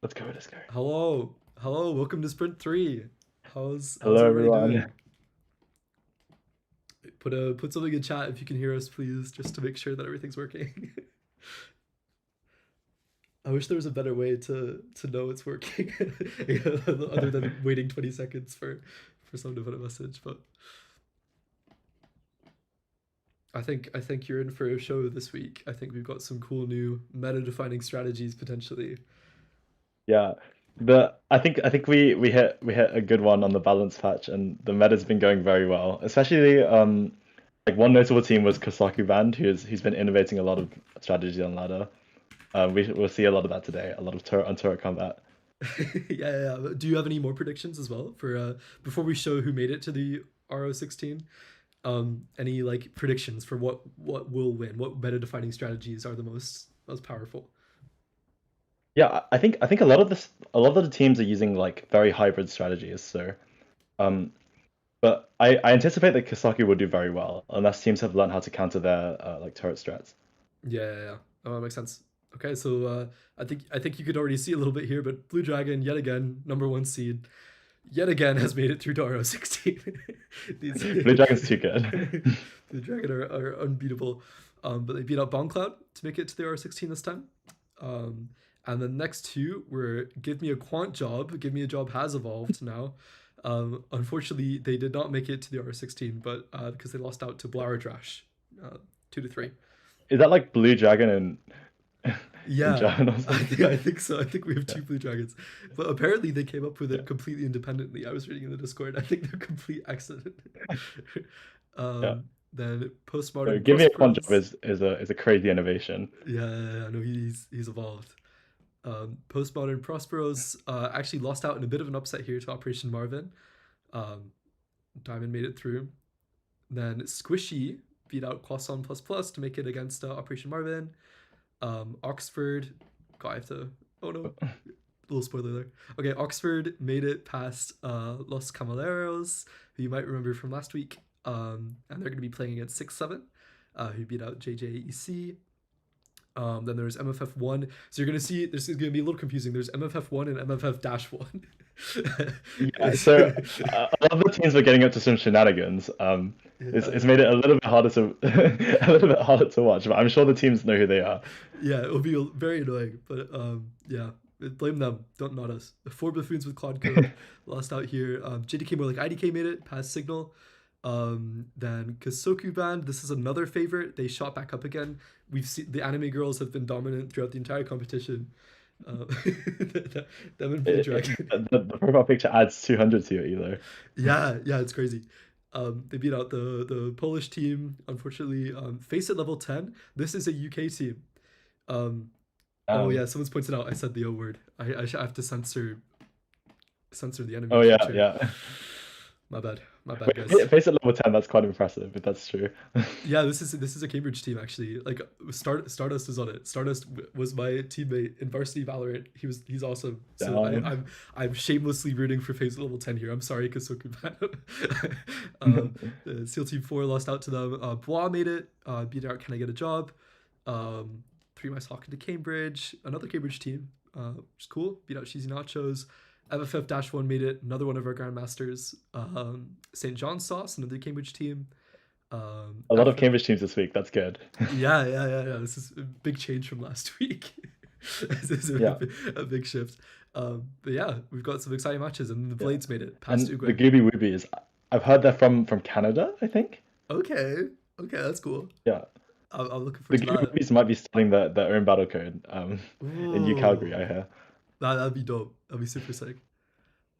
Let's go. Let's go. Hello, welcome to Sprint 3. How's Hello, everybody everyone. doing? Put something in chat if you can hear us, please, just to make sure that everything's working. I wish there was a better way to know it's working, other than waiting 20 seconds for someone to put a message. But I think you're in for a show this week. I think we've got some cool new meta-defining strategies potentially. Yeah, I think we hit a good one on the balance patch, and the meta's been going very well. Especially like one notable team was Kosaku Band, who's been innovating a lot of strategies on ladder. We'll see a lot of that today. A lot of turret on turret combat. Yeah. Do you have any more predictions as well for before we show who made it to the RO16? Any like predictions for what will win? What meta defining strategies are the most powerful? Yeah, I think a lot of the teams are using like very hybrid strategies. Um, but I anticipate that Kosaku will do very well unless teams have learned how to counter their like turret strats. Yeah. Oh, that makes sense. Okay, so I think you could already see a little bit here, but Blue Dragon yet again, number one seed, yet again has made it through to RO16. These Blue Dragon's too good. Blue Dragon are unbeatable. But they beat out Bomb Cloud to make it to the R16 this time. Um, and the next two were Give Me a Quant Job. Give Me a Job has evolved now. Unfortunately, they did not make it to the R16, but because they lost out to Blaradrash, 2-3. Is that like Blue Dragon in Yeah, German or I something? think so. I think we have Yeah. two Blue Dragons, but apparently they came up with Yeah. it completely independently. I was reading in the Discord. I think they're complete accident. Yeah. Then So Postmodern give me a quant job Prosperous. is a crazy innovation. Yeah, no, he's evolved. Postmodern Prosperos actually lost out in a bit of an upset here to Operation Marvin. Um, Diamond made it through. Then Squishy beat out Croissant Plus Plus to make it against Operation Marvin. Oxford, God, I have to. Oh no, little spoiler there. Okay, Oxford made it past Los Camaleros, who you might remember from last week. And they're going to be playing against 6-7, who beat out JJEC. Then there's MFF1. So you're going to see, this is going to be a little confusing. There's MFF1 and MFF-1. Yeah. So a lot of the teams are getting up to some shenanigans. It's Yeah, made it a little bit harder to a little bit harder to watch, but I'm sure the teams know who they are. yeah, it'll be very annoying, but yeah, blame them, don't not us. The four buffoons with Claude Code lost out here. JDK more like IDK made it past Signal. Then Kasoku Band, this is another favorite. They shot back up again. We've seen the anime girls have been dominant throughout the entire competition. Them and Blue Dragon. The profile picture adds 200 to it either. Yeah, it's crazy. They beat out the Polish team. Unfortunately, face at level 10. This is a UK team. Um, oh Um, yeah, someone's pointed out I said the O word. I have to censor the enemy oh yeah, feature. yeah. My bad, guys. Wait, face at level 10, that's quite impressive if that's true. Yeah, this is a Cambridge team actually. Like Stardust is on it. Stardust was my teammate in varsity Valorant. He's awesome. So Damn. I'm shamelessly rooting for phase level 10 here. I'm sorry, Kasoku. SEAL Team 4 lost out to them. Bois made it. Beat out Can I Get a Job? Three Mice Hawk into Cambridge. Another Cambridge team, which is cool. Beat out Cheesy Nachos. MFF-1 made it. Another one of our Grandmasters. St. John's Sauce, another Cambridge team. A lot of FF, Cambridge teams this week. That's good. yeah. This is a big change from last week. This is Yeah. a big shift. But yeah, we've got some exciting matches, and the Yeah. Blades made it past And the Uguay. Gooby Woobies, I've heard they're from Canada, I think. Okay, okay, that's cool. Yeah. I'm looking The forward to Gooby that. Woobies might be starting their own battle code in New Calgary, Ooh, I hear. that'd be dope. That'd be super sick.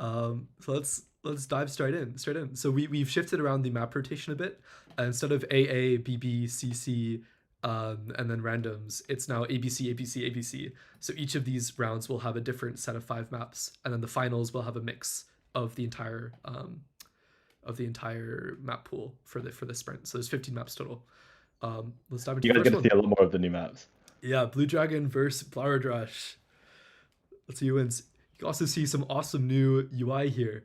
So let's dive straight in. So we've shifted around the map rotation a bit. Instead of AA, BB, CC, and then randoms, it's now ABC, ABC, ABC. So each of these rounds will have a different set of 5 maps, and then the finals will have a mix of the entire map pool for the sprint. So there's 15 maps total. Let's dive into You the guys first get to see one. a lot more of the new maps. Yeah, Blue Dragon versus Blaradrash. Let's see who wins. You can also see some awesome new UI here.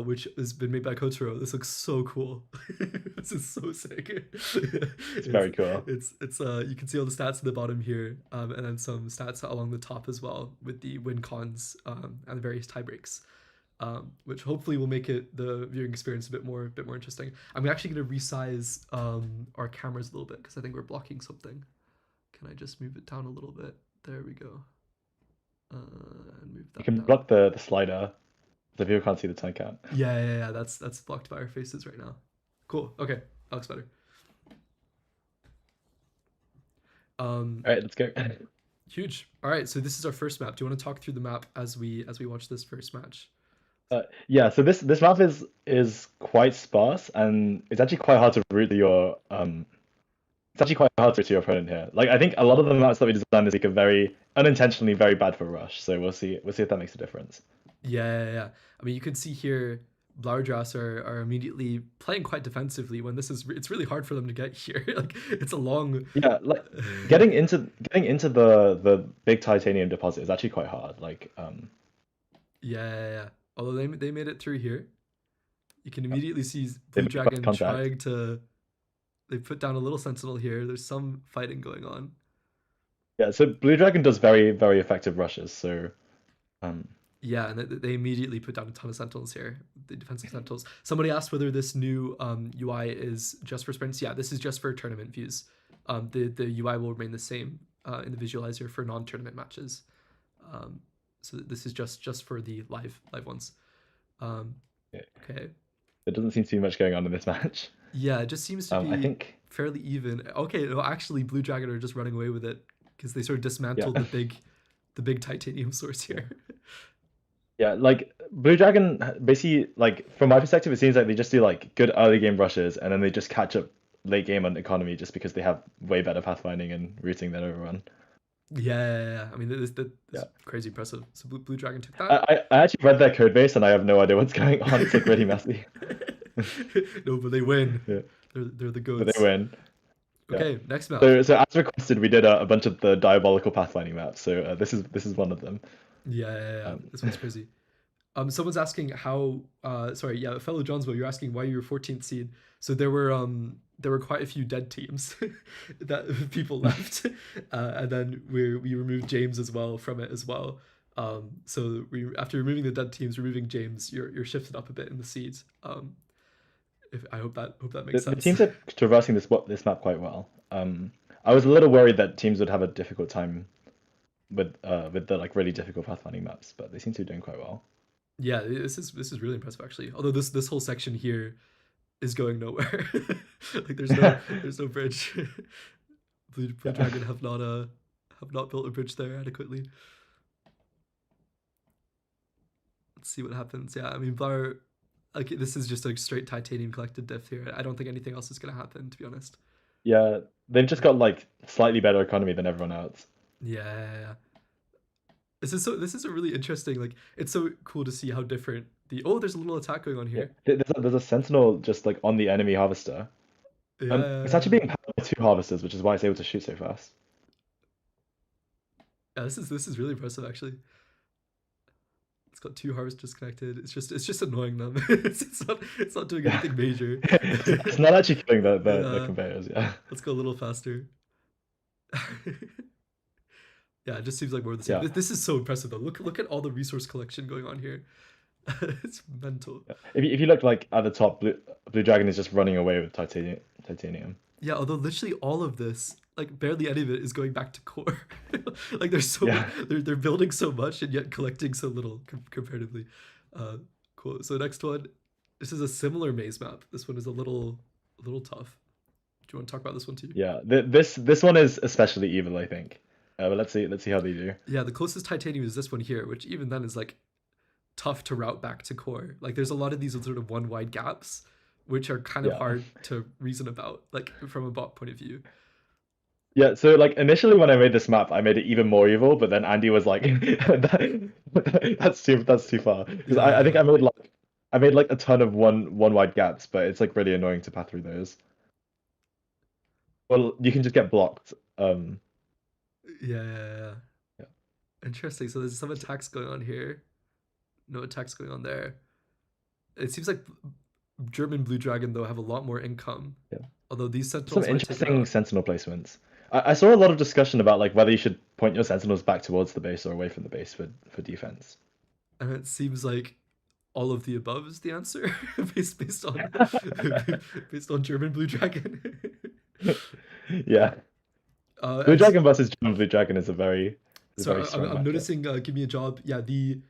which has been made by Kotaro. This looks so cool. This is so sick. It's it's very cool. you can see all the stats at the bottom here, and then some stats along the top as well with the win cons and the various tie breaks. Which hopefully will make it the viewing experience a bit more interesting. I'm actually going to resize our cameras a little bit because I think we're blocking something. Can I just move it down a little bit? There we go. And move You that can down. block the slider so people can't see the turn count. Yeah. That's blocked by our faces right now. Cool. Okay, that looks better. Um, All right, let's go. Huge. All right, so this is our first map. Do you want to talk through the map as we watch this first match? Yeah, so this map is quite sparse and it's actually quite hard to root to your it's actually quite hard to root to your opponent here. Like I think a lot of the maps that we designed this week are very unintentionally very bad for rush. So we'll see if that makes a difference. Yeah. I mean, you can see here, Blaudrass are immediately playing quite defensively when it's really hard for them to get here. Like it's a long. Yeah, like getting into the big titanium deposit is actually quite hard. Like Yeah. Although they made it through here, you can immediately see they Blue make first Dragon contact. trying to. They put down a little sentinel here. There's some fighting going on. Yeah, so Blue Dragon does very very effective rushes. So um Yeah, and they immediately put down a ton of sentinels here, the defensive sentinels. Somebody asked whether this new UI is just for sprints. Yeah, this is just for tournament views. The UI will remain the same in the visualizer for non-tournament matches. Um, so this is just for the live ones. Um, yeah, okay. there doesn't seem to be much going on in this match. Yeah, it just seems to I be think fairly even. Okay, no, actually, Blue Dragon are just running away with it because they sort of yeah. dismantled the big titanium source Yeah. here. Yeah, like Blue Dragon, basically, like from my perspective, it seems like they just do like good early game rushes, and then they just catch up late game on economy just because they have way better pathfinding and routing than everyone. Yeah. I mean, this Yeah, crazy impressive. So Blue Dragon took I, that. I actually read their code base and I have no idea what's going on. It's like really messy. No, but they win. Yeah, They're the but they goats. win. Yeah. Okay, next map. So as requested, we did a bunch of the diabolical pathfinding maps. So this is one of them. Yeah. Um, This one's crazy. Someone's asking how. Sorry, yeah, fellow Johnsville, you're asking why you were 14th seed. So there were quite a few dead teams that people left, and then we removed James as well from it as well. So we after removing the dead teams, removing James, you're shifted up a bit in the seeds. If I hope that makes the sense. teams are traversing this map quite well. I was a little worried that teams would have a difficult time with the like really difficult pathfinding maps, but they seem to be doing quite well. Yeah, this is really impressive actually. Although this whole section here is going nowhere. Like there's no bridge. Blue Yeah. Dragon have not built a bridge there adequately. Let's see what happens. Yeah, I mean Blar, like this is just a straight titanium collected diff here. I don't think anything else is gonna happen to be honest. Yeah, they've just Like got like slightly better economy than everyone else. yeah. This is a really interesting, like it's so cool to see how different the there's a little attack going on Yeah, here. there's a sentinel just like on the enemy harvester. It's actually Yeah. being powered by two harvesters, which is why it's able to shoot so fast. Yeah, this is really impressive actually. It's got two harvesters connected. It's just annoying them. It's not doing anything major. It's not actually killing the Yeah, conveyors. Yeah, let's go a little faster. Yeah, it just seems like more of the same. yeah, This is so impressive though. Look at all the resource collection going on here. It's mental. yeah. If you look like at the top, Blue Dragon is just running away with titanium. Yeah, although literally all of this, like barely any of it, is going back to core. Like there's so much, Yeah, they're building so much and yet collecting so little comparatively. Uh, cool. So next one, this is a similar maze map. This one is a little tough. Do you want to talk about this one too? yeah. This one is especially evil, I think. But let's see how they do. Yeah, the closest titanium is this one here, which even then is like tough to route back to core. Like there's a lot of these sort of one wide gaps, which are kind of Yeah. hard to reason about, like from a bot point of view. Yeah, so like initially when I made this map, I made it even more evil, but then Andy was like, that's too far." Because I think Yeah, I made like a ton of one wide gaps, but it's like really annoying to path through those. Well, you can just get blocked. yeah. Yeah. Interesting. So there's some attacks going on here. No attacks going on there. It seems like German Blue Dragon though have a lot more income, Yeah. although these Some Sentinels might take it interesting out. sentinel placements. I saw a lot of discussion about like whether you should point your sentinels back towards the base or away from the base for defense. And it seems like all of the above is the answer, based on based on German Blue Dragon. Yeah. Blue And Dragon versus German Blue Dragon is a so very strong I'm matchup. noticing. Give me a job. Yeah, the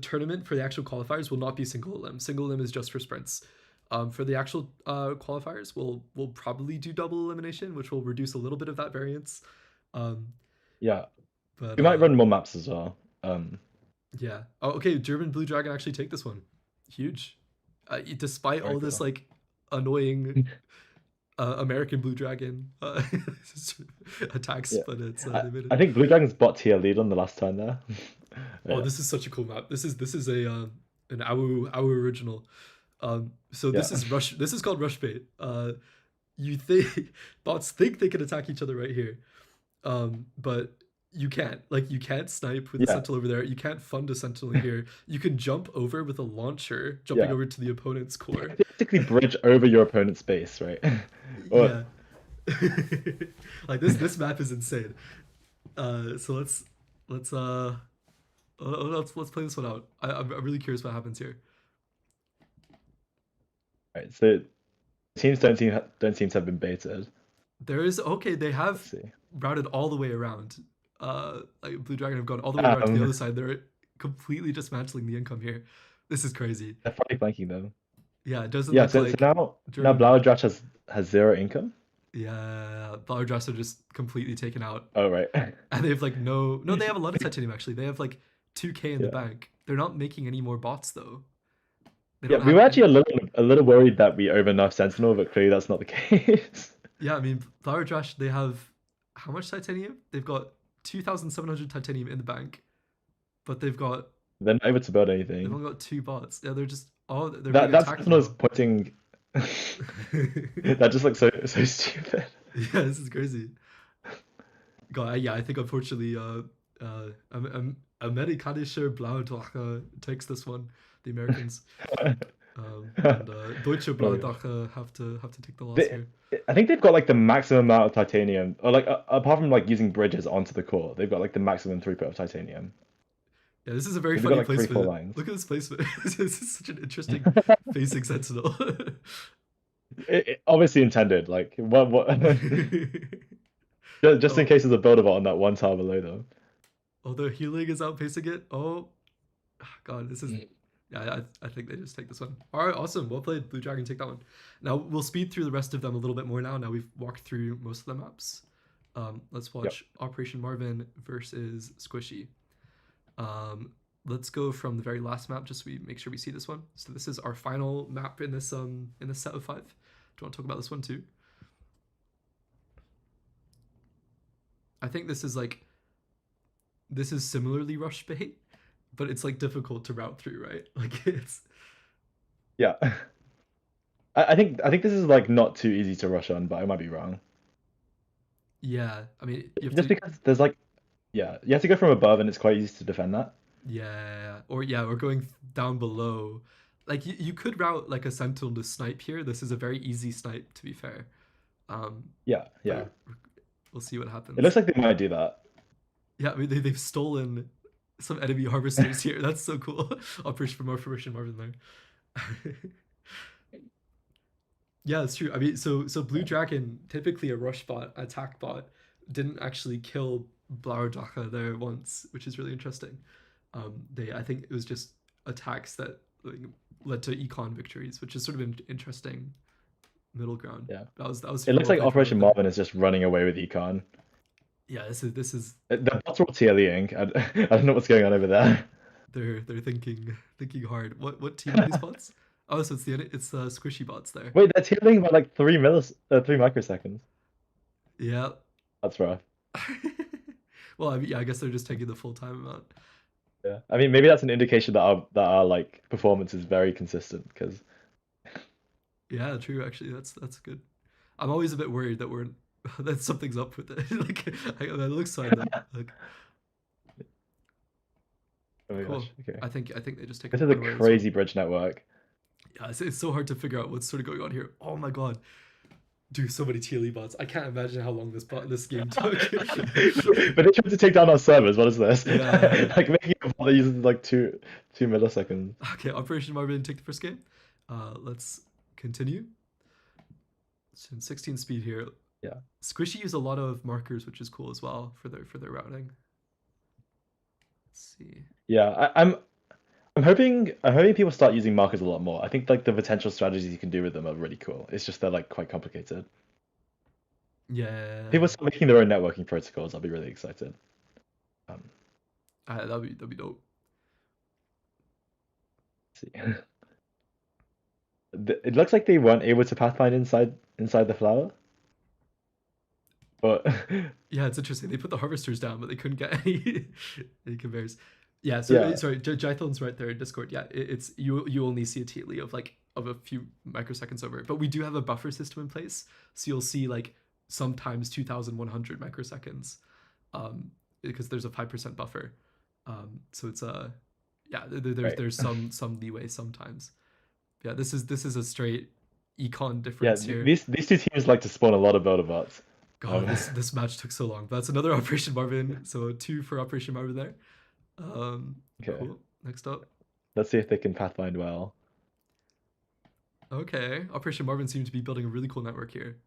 tournament for the actual qualifiers will not be single limb. Single limb is just for sprints. For the actual qualifiers, we'll probably do double elimination, which will reduce a little bit of that variance. Um, Yeah. but We might run more maps as well. Um, yeah. Oh, okay. German Blue Dragon actually take this one. Huge. Despite Very all this cool. like annoying American Blue Dragon attacks, Yeah. but it's I, they made it. I think Blue Dragon's bot tier lead on the last turn there. Oh, Yeah. this is such a cool map. This is a an our original. So Yeah. this is rush. This is called rush bait. You think bots think they can attack each other right here, but you can't. Like you can't snipe with a Yeah. sentinel over there. You can't fund a sentinel here. You can jump over with a launcher, jumping Yeah. over to the opponent's core. Basically bridge over your opponent's base, right? Or Yeah, like this map is insane. So let's play this one out. I'm really curious what happens here. right, so teams don't seem to have been baited. There is okay. They have Let's see. routed all the way around. Like Blue Dragon have gone all the way around to the Um, other side. They're completely dismantling the income here. This is crazy. they're finally flanking them. Yeah, it doesn't Yeah, look so like now German. Blaudrach has zero income. Yeah, Ballardras are just completely taken out, Oh right. and they have like no. They have a lot of titanium actually. They have like 2K in the Yeah. bank. They're not making any more bots though. They Yeah, don't we were have any. actually a little worried that we overnerfed Sentinel, but clearly that's not the case. Yeah, I mean Ballardras they have how much titanium? They've got 2,700 titanium in the bank, but They're not able to build they've anything. only got two bots. Yeah, they're just oh they're being That attacked Sentinel's now. pointing. That just looks so stupid. Yeah, this is crazy. God, yeah, I think unfortunately, Amerikanische Blaudrache takes this one. The Americans and Deutsche Oh my gosh. Blaudrache have to take the loss They, here. I think they've got like the maximum amount of titanium, or like apart from like using bridges onto the core, they've got like the maximum throughput of titanium. Yeah, this is a very They've got funny like three, four placement. lines. Look at this placement. This is such an interesting facing sentinel. Obviously intended. Like what? Just in Oh, case there's a builder bot on that one tile below them. oh, their healing is outpacing it. Oh, God, this is. Yeah, I think they just take this one. All right, awesome. Well played, Blue Dragon. Take that one. Now we'll speed through the rest of them a little bit more now. Now we've walked through most of the maps. Let's Yep. watch Operation Marvin versus Squishy. Um, let's go from the very last map just so we make sure we see this one. So this is our final map in this set of 5. Do you want to talk about this one too? I think this is similarly rush bait, but it's like difficult to route through, right? Like it's Yeah. I think this is like not too easy to rush on, but I might be wrong. yeah. I mean, you have Just to because there's like, yeah, you have to go from above, and it's quite easy to defend that. or going down below. Like you could route like a sentinel to snipe here. This is a very easy snipe to be fair. Um, Yeah, but yeah. we'll see what It happens. looks like they might do that. Yeah, I mean they've stolen some enemy harvesters here. That's so cool. Operation Marvin there. Yeah, it's true. I mean, so Blue Dragon, typically a rush bot, attack bot, didn't actually kill Blauerdrache there once, which is really interesting. I think it was just attacks that like, led to econ victories, which is sort of an interesting middle ground. Yeah. That was It super looks well like played from Operation Marvin. Marvin is just running away with Econ. Yeah, this is The bots are all TLEing. I don't know what's going on over there. they're thinking hard. What team are these bots? Oh, so it's the squishy bots there. Wait, they're TLEing by like 3 microseconds. Yeah. That's rough. Well, I mean, yeah, I guess they're just taking the full time amount. Yeah. I mean, maybe that's an indication that our like performance is very consistent because Yeah, true. Actually, that's good. I'm always a bit worried that that something's up with it. Like, that looks fine though. Like, Oh my Cool. gosh. Okay. I think they just take This it is a unaware as well. crazy bridge network. Yeah, it's so hard to figure out what's sort of going on here. Oh my god, dude, so many TLE bots. I can't imagine how long this game took. But they tried to take down our servers. What is this? Yeah. Like making a bot that uses like two milliseconds. Okay, Operation Marvin take the first game. Let's continue. It's in 16 speed here. Yeah. Squishy use a lot of markers, which is cool as well for their routing. Let's see. Yeah. I'm hoping people start using markers a lot more. I think like the potential strategies you can do with them are really cool. It's just they're like quite complicated. Yeah. People start making their own networking protocols. I'll be really excited. Um, That'd be dope. let's see. It looks like they weren't able to pathfind inside the flower, but Yeah, it's interesting. They put the harvesters down, but they couldn't get any conveyors. Yeah, so yeah, sorry, Jython's right there in Discord. Yeah, it's you only see a TLE of like of a few microseconds over it, but we do have a buffer system in place, so you'll see like sometimes 2,100 microseconds, because there's a 5% buffer. So it's yeah, right. there's some leeway sometimes. Yeah, this is a straight econ Yeah, difference here. these two teams like to spawn a lot of builder bots. God, this match took so long. But that's another Operation Marvin. So two for Operation Marvin there. Okay, Cool. Next up. let's see if they can pathfind well. Okay, Operation Marvin seems to be building a really cool network here.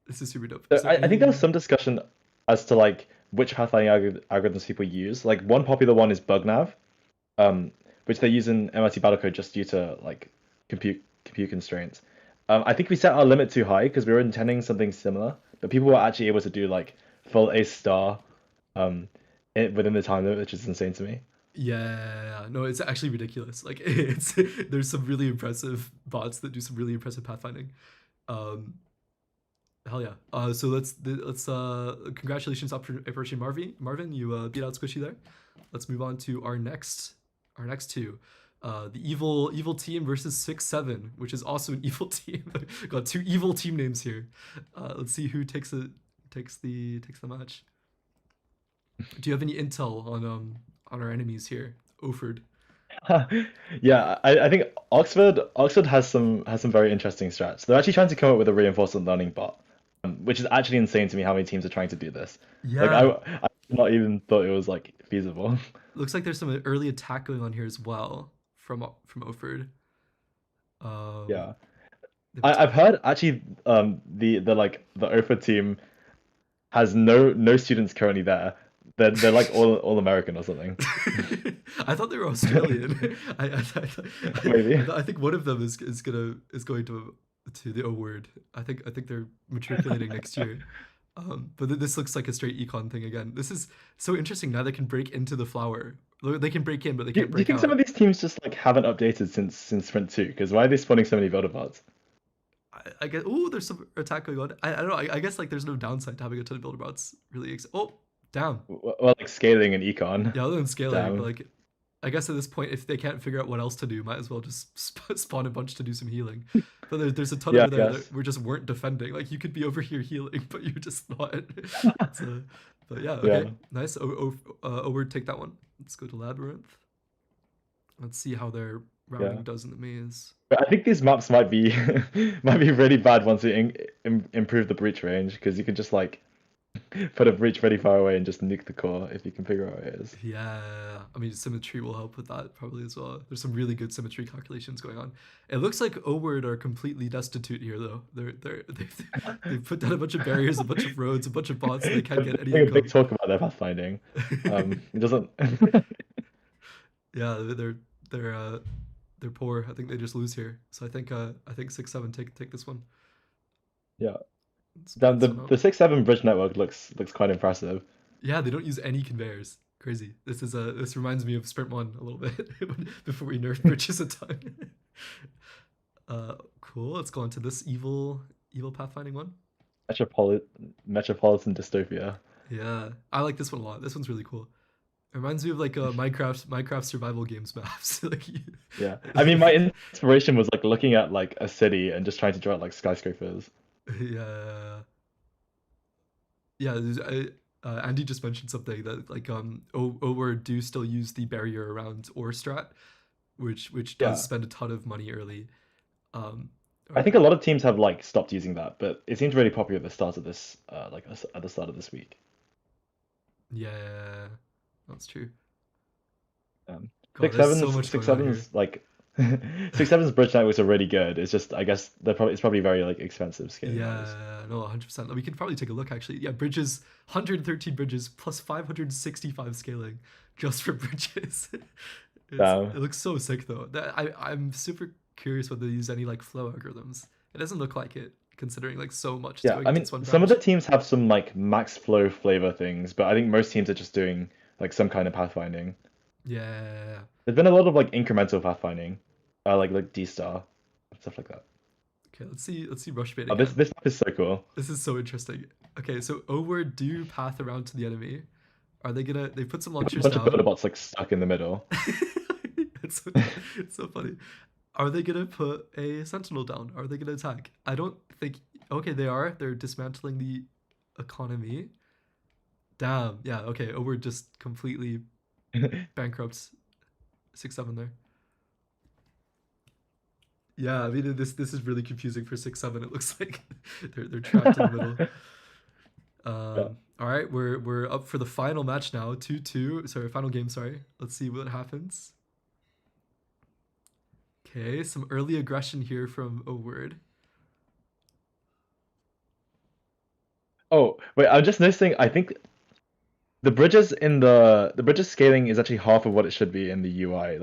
This is super dope. So So I think there was some discussion as to like which pathfinding algorithms people use. Like one popular one is BugNav, um, which they use in MIT Battlecode just due to like compute constraints. I think we set our limit too high because we were intending something similar, but people were actually able to do like full A star um, within the time limit, which is insane to me. yeah, no, it's actually ridiculous. Like it's there's some really impressive bots that do some really impressive pathfinding. Um, Hell yeah. So let's congratulations Operation Marvin. Marvin, you beat out Squishy there. Let's move on to our next two. The evil team versus 6-7, which is also an evil team. Got two evil team names here. Let's see who takes the match. Do you have any intel on our enemies here? Oford. Yeah, I think Oxford has some very interesting strats. They're actually trying to come up with a reinforcement learning bot, which is actually insane to me how many teams are trying to do this. Like Yeah, I not even thought it was like feasible. looks like there's some early attack going on here as well from Oford. Um, Yeah. they have a I've heard actually the like the OFA team has no students currently there. They're like all American or something. I thought they were Australian. Maybe. I think one of them is going to the O word. I think they're matriculating next year. But this looks like a straight econ thing again. This is so interesting. Now they can break into the flower. They can break in, but they can't Do you break think some out. of these teams just like haven't updated since Sprint 2? Because why are they spawning so many builder bots? I guess. Oh, there's some attack going on. I don't know. I guess like there's no downside to having a ton of builder bots. Really. Oh, down. Well, like scaling and econ. Yeah, other than scaling, but Damn. like, I guess at this point, if they can't figure out what else to do, might as well just spawn a bunch to do some healing. But there's a ton Yeah, over I there guess. that we just weren't defending. Like you could be over here healing, but you're just not. So, but yeah, okay, Yeah. nice. Over, take that one. Let's go to Labyrinth. Let's see how their Yeah. routing does in the maze. But I think these maps might be might be really bad once we improve the breach range because you can just like put a breach really far away and just nuke the core if you can figure out where it is. Yeah, I mean symmetry will help with that probably as well. There's some really good symmetry calculations going on. It looks like O-word are completely destitute here though. They've put down a bunch of barriers, a bunch of roads, a bunch of bots, and they can't get any Doing a big income. talk about their pathfinding. It doesn't. Yeah, they're they're poor. I think they just lose here. So I think 6-7 take this one. Yeah. Split Damn, this one up. the 6-7 bridge network looks quite impressive. Yeah, they don't use any conveyors. Crazy. This reminds me of Sprint One a little bit before we nerfed bridges a ton. Cool. Let's go on to this evil pathfinding one. Metropolitan dystopia. Yeah, I like this one a lot. This one's really cool. It reminds me of like Minecraft survival games maps. Like Yeah. I mean, my inspiration was like looking at like a city and just trying to draw like skyscrapers. yeah, yeah. Andy just mentioned something that like Oward do still use the barrier around ore strat, which does Yeah. spend a ton of money early. All I think right. a lot of teams have like stopped using that, but it seems really popular at the start of this, at the start of this week. Yeah, that's true. Um, God, there's so much six going on here. sevens like 6 sevens bridge networks are really good. It's just I guess it's probably very like expensive scaling wise. Yeah, no, 100%. We can probably take a look actually. Yeah, bridges, 113 bridges plus 565 scaling just for bridges. It Um, looks so sick though. I'm super curious whether they use any like flow algorithms. It doesn't look like it, considering like so much is yeah, going I into mean this one some of the branch. teams have some like max flow flavor things, but I think most teams are just doing like some kind of pathfinding. Yeah. There's been a lot of like incremental pathfinding, like D star stuff like that. Okay, let's see rush bait Oh, this again. this map is so cool. This is so interesting. Okay, so over do path around to the enemy. Are they gonna they put some You put a launchers bunch of down? builder bots like stuck in the middle. it's, so, it's so funny. Are they gonna put a sentinel down? Are they gonna attack? I don't think. Okay, they are. They're dismantling the economy. Damn. Yeah. Okay. Oh, we're just completely bankrupt. 6-7 there. Yeah. I mean, this is really confusing for 6-7. It looks like they're trapped in the middle. Yeah. All right. We're up for the final match now. 2-2. Sorry, final game. Sorry. Let's see what happens. Okay. Some early aggression here from a word. Oh, wait, I'm just noticing. I think the bridges scaling is actually half of what it should be in the UI.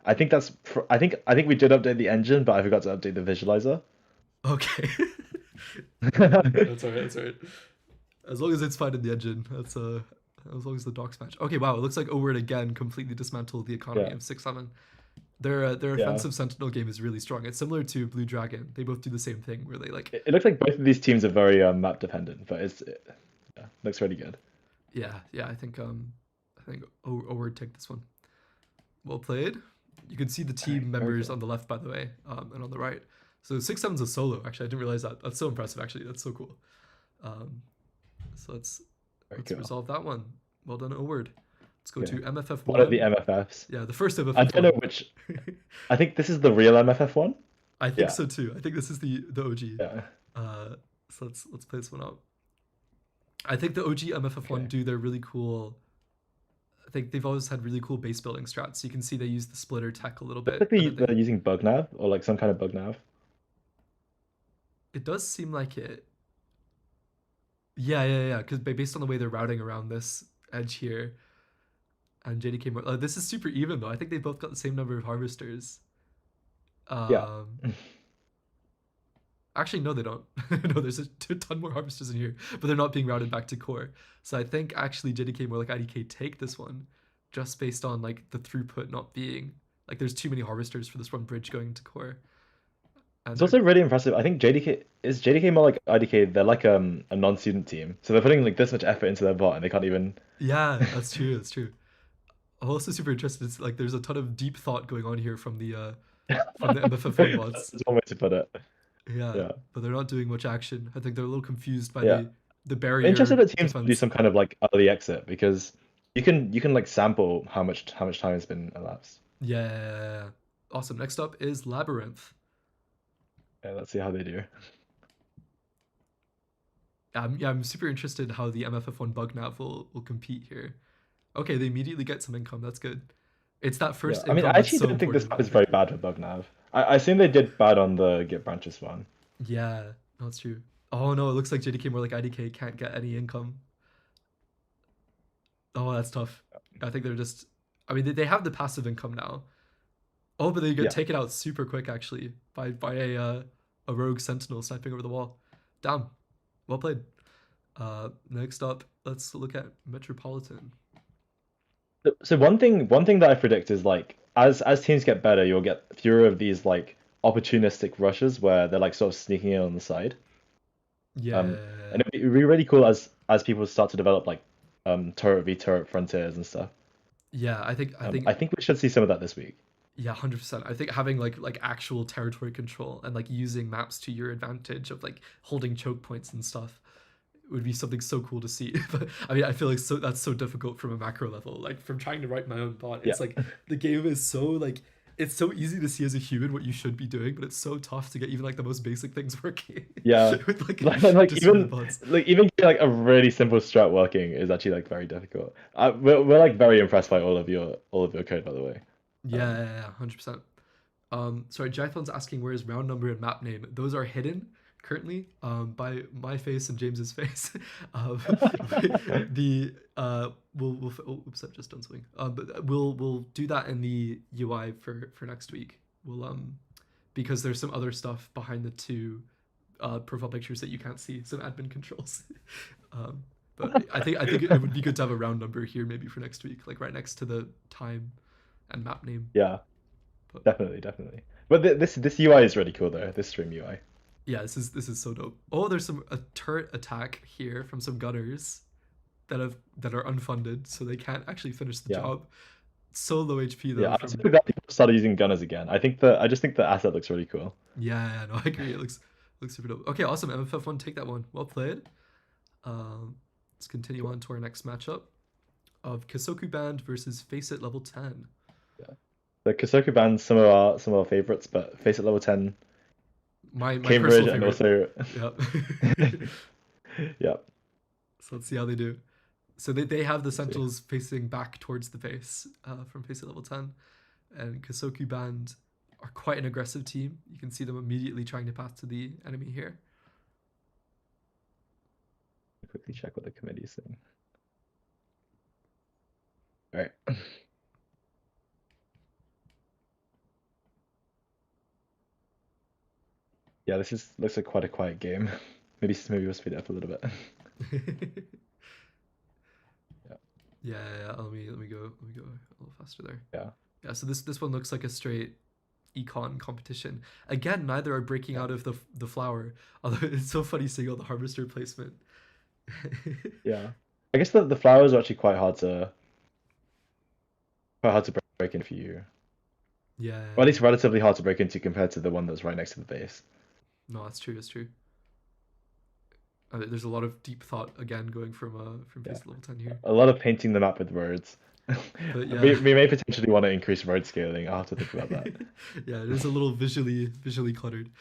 I think I think we did update the engine, but I forgot to update the visualizer. Okay. That's all right. That's all right. As long as it's fine in the engine, that's as long as the docs match. Okay, wow, it looks like Oward again completely dismantled the economy Yeah, of 6-7. Their yeah. offensive sentinel game is really strong. It's similar to Blue Dragon. They both do the same thing where they like It looks like both of these teams are very map dependent, but yeah, looks really good. yeah, I think Oward take this one. Well played. You can see the All right, team very members cool. on the left by the way, and on the right. So 6-7's a solo, actually. I didn't realize that. That's so impressive actually. That's so cool. Um, so Very let's cool. resolve that one. Well done, Oward. Let's go Okay. to MFF One of the one. MFFs. Yeah, the first I MFF don't know one. which. I think this is the real MFF one. I think Yeah, so too. I think this is the OG. yeah. So let's play this one out. I think the OG MFF one Okay. do their really cool. I think they've always had really cool base building strats. You can see they use the splitter tech a little Looks like bit, and then they. they're using bug nav or like some kind of bug nav. It does seem like it. Yeah. Because based on the way they're routing around this edge here, and JDK, this is super even though. I think they both got the same number of harvesters. Yeah. Um, Actually, no, they don't. No, there's a ton more harvesters in here, but they're not being routed back to core. So I think actually JDK more like IDK take this one, just based on like the throughput not being like there's too many harvesters for this one bridge going to core, and It's they're also really impressive. I think JDK more like IDK. They're like a non-student team, so they're putting like this much effort into their bot, and they can't even. yeah, that's true, that's true. I'm also super interested. It's like there's a ton of deep thought going on here from the MFF1 bots. That's one way to put it. Yeah, Yeah, but they're not doing much action. I think they're a little confused by yeah. the I'm interested barrier that teams do defense. some kind of like early exit because you can like sample how much time has been elapsed. Yeah, awesome. Next up is Labyrinth. Yeah, let's see how they do. Yeah, I'm super interested how the MFF1 bug nav will compete here. Okay, they immediately get some income. That's good. It's that Yeah, first I mean, I income that's actually so don't think this important. map is very bad for bug nav. I assume they did bad on the Git branches one. Yeah, that's true. Oh no, it looks like JDK more like IDK can't get any income. Oh, that's tough. I think they're just. I mean, they have the passive income now. Oh, but they get Yeah. taken out super quick actually by a rogue sentinel sniping over the wall. Damn, well played. Next up, let's look at Metropolitan. So one thing that I predict is like as teams get better, you'll get fewer of these like opportunistic rushes where they're like sort of sneaking in on the side. And Yeah, it'd be really cool as people start to develop like turret v turret frontiers and stuff. yeah. I think I think we should see some of that this week. yeah, 100%. I think having like actual territory control and like using maps to your advantage of like holding choke points and stuff would be something so cool to see. But I mean, I feel like that's so difficult from a macro level. Like from trying to write my own bot, Yeah. it's like the game is so like it's so easy to see as a human what you should be doing, but it's so tough to get even like the most basic things working Yeah. with like Like distributed bots. even getting, like a really simple strat working is actually like very difficult. We're like very impressed by all of your code, by the way. Yeah, Um, yeah, yeah, 100%. Sorry, Jython's asking where is round number and map name. Those are hidden currently by my face and James's face. um, the oops, I've just done something. But we'll do that in the UI for next week. We'll because there's some other stuff behind the two profile pictures that you can't see, some admin controls. um, but I think it would be good to have a round number here maybe for next week, like right next to the time and map name. yeah, But definitely, definitely. But this UI is really cool though. This stream UI. yeah, this is so dope. Oh, there's a turret attack here from some gunners that are unfunded, so they can't actually finish the Yeah. job. So low HP though. Yeah, I'm From super glad people started using gunners again. I just think the asset looks really cool. yeah, no, I agree. It looks super dope. Okay, awesome. MFF1, take that one. Well played. Um, let's continue Cool. on to our next matchup of Kisoku Band versus Face It Level 10. Yeah. The Kosoku band's some of our favorites, but Face It Level 10, My Cambridge, personal and favorite. also Yep. yeah. So let's see how they do. So they have the Let's see. Sentinels facing back towards the base from Face It Level 10. And Kisoku Band are quite an aggressive team. You can see them immediately trying to pass to the enemy here. Quickly check what the committee is saying. All right. Yeah, this is looks like quite a quiet game. Maybe we'll speed it up a little bit. Yeah, Yeah. Let me go a little faster there. yeah, Yeah. So this one looks like a straight econ competition. Again, neither are breaking yeah, out of the flower. Although it's so funny seeing all the harvester placement. yeah. I guess the flowers are actually quite hard to break in for you, or at Yeah. least relatively hard to break into compared to the one that's right next to the base. No, that's true. That's true. There's a lot of deep thought again going from Yeah, Face Level 10 here. a lot of painting the map with roads. But yeah. We may potentially want to increase road scaling. I'll have to think about that. Yeah, it is a little visually cluttered.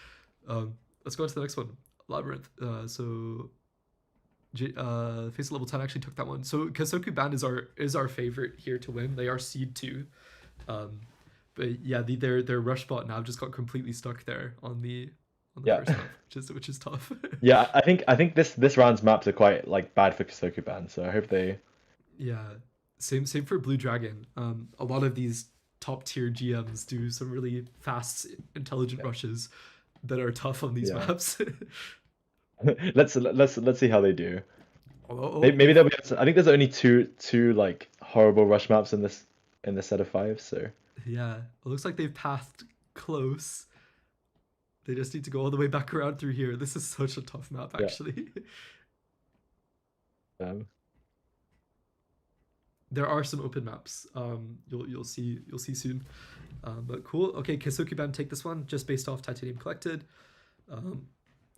Let's go on to the next one. Labyrinth. Face Level 10 actually took that one. So Kasoku Band is our favorite here to win. They are seed 2. Um, but yeah, their rush bot now just got completely stuck there on the Yeah. first map, which is tough. Yeah, I think this round's maps are quite like bad for Kosoku Band, so I hope they Yeah, same for Blue Dragon. A lot of these top tier GMs do some really fast, intelligent yeah. rushes that are tough on these Yeah. maps. Let's see how they do. Oh, Maybe they'll be. I think there's only two like horrible rush maps in this set of five. So yeah, it looks like they've passed close. They just need to go all the way back around through here. This is such a tough map, yeah. actually. Um, There are some open maps. You'll see soon. But cool. Okay, Kazuki Band take this one just based off Titanium collected. Um,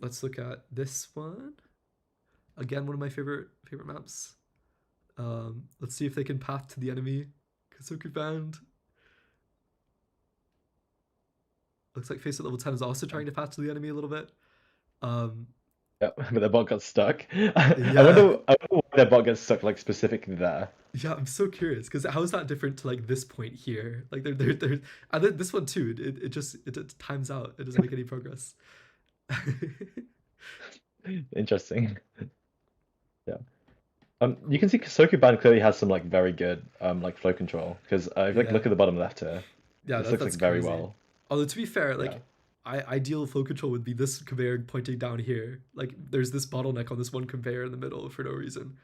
let's look at this one. Again, one of my favorite maps. Let's see if they can path to the enemy. Kazuki Band. Looks like Face at level 10 is also trying to path to the enemy a little bit. yeah, but their bot got stuck. Yeah. I wonder why their bot gets stuck like specifically there. Yeah, I'm so curious because how is that different to like this point here? Like they're and then this one too. It times out. It doesn't make any progress. Interesting. Yeah. You can see Kosoku Band clearly has some like very good like flow control because if like Yeah, look at the bottom left here, yeah, this looks like that's very crazy. well. Although to be fair, Yeah. like ideal flow control would be this conveyor pointing down here. Like there's this bottleneck on this one conveyor in the middle for no reason.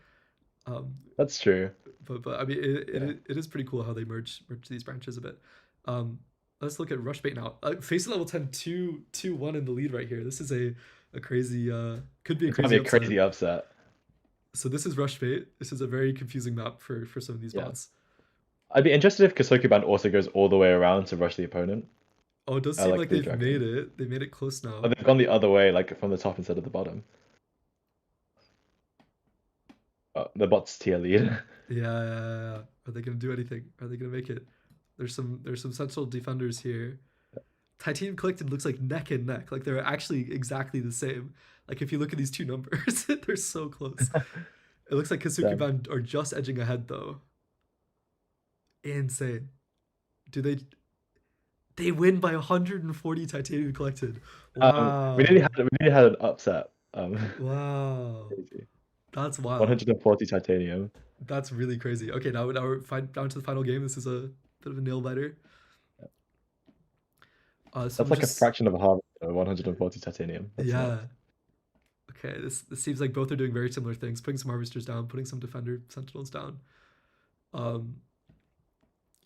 Um, That's true. but I mean Yeah. it is pretty cool how they merge these branches a bit. Um, let's look at rush bait now. Face level 10 2-1 in the lead right here. This is a crazy could be a This might be crazy a upset. crazy upset. So this is rush bait. This is a very confusing map for some of these Yeah. bots. I'd be interested if Kosoku Band also goes all the way around to rush the opponent. Oh, it does I seem like like Blue they've made Dragon. it. They made it close But now. they've gone the other way, like from the top instead of the bottom. the bot's tier lead. Yeah, yeah, yeah, yeah. Are they gonna do anything? Are they gonna make it? There's some central defenders here. Titanium Collected looks like neck and neck. Like they're actually exactly the same. Like if you look at these two numbers, they're so close. It looks like Kasuki Damn. Band are just edging ahead though. Insane. Do they win by 140 Titanium Collected? Wow. We nearly had an upset. Wow. Crazy. That's wild. 140 titanium. That's really crazy. Okay, now we're down to the final game. This is a bit of a nail biter. That's Someone like a just fraction of a half. 140 titanium. That's yeah. nuts. Okay, this seems like both are doing very similar things. Putting some harvesters down, putting some defender sentinels down. Um,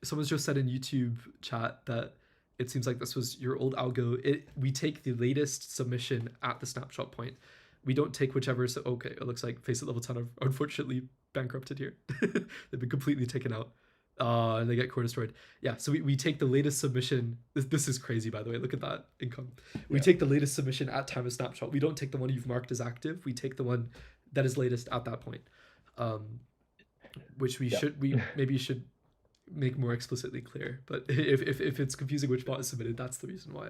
Someone's just said in YouTube chat that it seems like this was your old algo. We take the latest submission at the snapshot point. We don't take whichever. So okay, it looks like face at level 10 are unfortunately bankrupted here. They've been completely taken out. And they get core destroyed. Yeah, so we take the latest submission. This is crazy, by the way. Look at that income. We Yeah. take the latest submission at time of snapshot. We don't take the one you've marked as active. We take the one that is latest at that point. Which Yeah. we maybe should make more explicitly clear. But if it's confusing which bot is submitted, that's the reason why.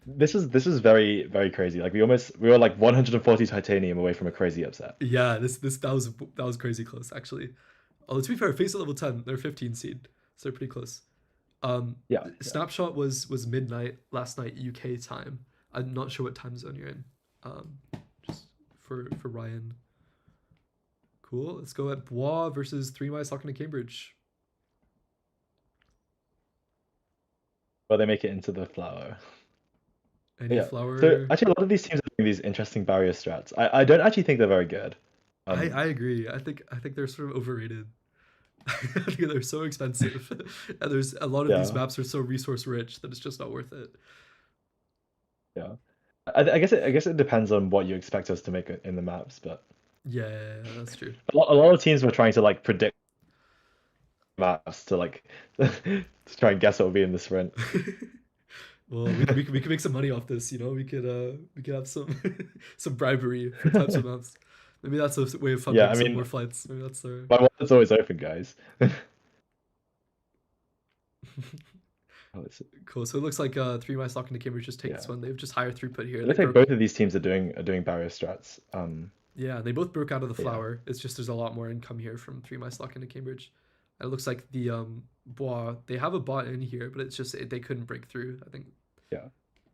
This is very very crazy. Like we were like 140 titanium away from a crazy upset. Yeah, that was crazy close actually. Oh, to be fair, face at level 10, they're 15 seed, so they're pretty close. Yeah. Snapshot was midnight last night UK time. I'm not sure what time zone you're in. Just for Ryan. Cool. Let's go at Bois versus 3 Mice Talking to Cambridge. Well, they make it into the flower. Any Yeah. So flower? actually, a lot of these teams are doing these interesting barrier strats. I don't actually think they're very good. I agree. I think they're sort of overrated. I think they're so expensive, and there's a lot of these Yeah. maps are so resource rich that it's just not worth it. Yeah. I guess it depends on what you expect us to make in the maps, but Yeah, that's true. a lot of teams were trying to like predict maps to like to try and guess what will be in the sprint. Well, we could make some money off this. We could have some some bribery for types of maps. Maybe that's a way of Yeah, funding I some mean, more flights. Maybe that's our. my wallet's always open, guys. Oh, Cool. So it looks like 3 Mice Talking to Cambridge just take yeah. this one. They have just higher throughput here. It They looks like broke. both of these teams are doing barrier strats. Yeah, they both broke out of the Yeah. flower. It's just there's a lot more income here from 3 Mice Talking to Cambridge. It looks like the Bois, they have a bot in here, but it's just they couldn't break through. I think. Yeah.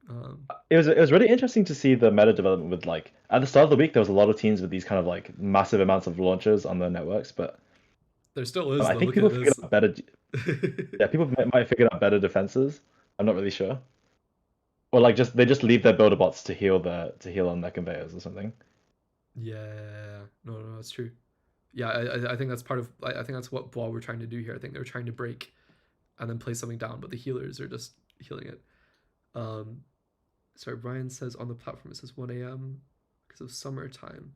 Um, It was really interesting to see the meta development with like at the start of the week there was a lot of teams with these kind of like massive amounts of launches on their networks, but there still is I though. think Look people at figured this. out better. Yeah, people might have figured out better defenses. I'm not really sure. Or like they just leave their builder bots to heal on their conveyors or something. Yeah, no, that's true. Yeah, I think that's part of. I think that's what Bois were trying to do here. I think they're trying to break, and then play something down, but the healers are just healing it. Sorry, Brian says on the platform it says 1 a.m. because of summertime.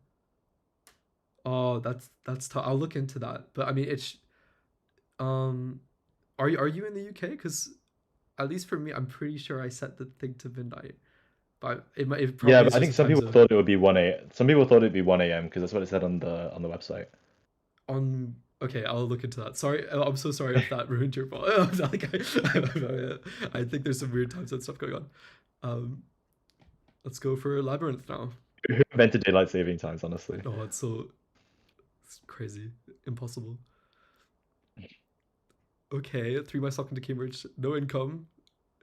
Oh, that's tough. I'll look into that. But I mean, it's are you in the UK? Because at least for me, I'm pretty sure I set the thing to midnight. But it Yeah, probably but is I think just a some time people zone. thought it would be 1 a. Some people thought it'd be 1 a.m. because that's what it said on the website. Okay, I'll look into that. Sorry, I'm so sorry if that ruined your ball. I think there's some weird time zone stuff going on. Um, let's go for Labyrinth now. Who invented daylight saving times, honestly? Oh, it's crazy, impossible. Okay, 3 Mice Talking to Cambridge, no income.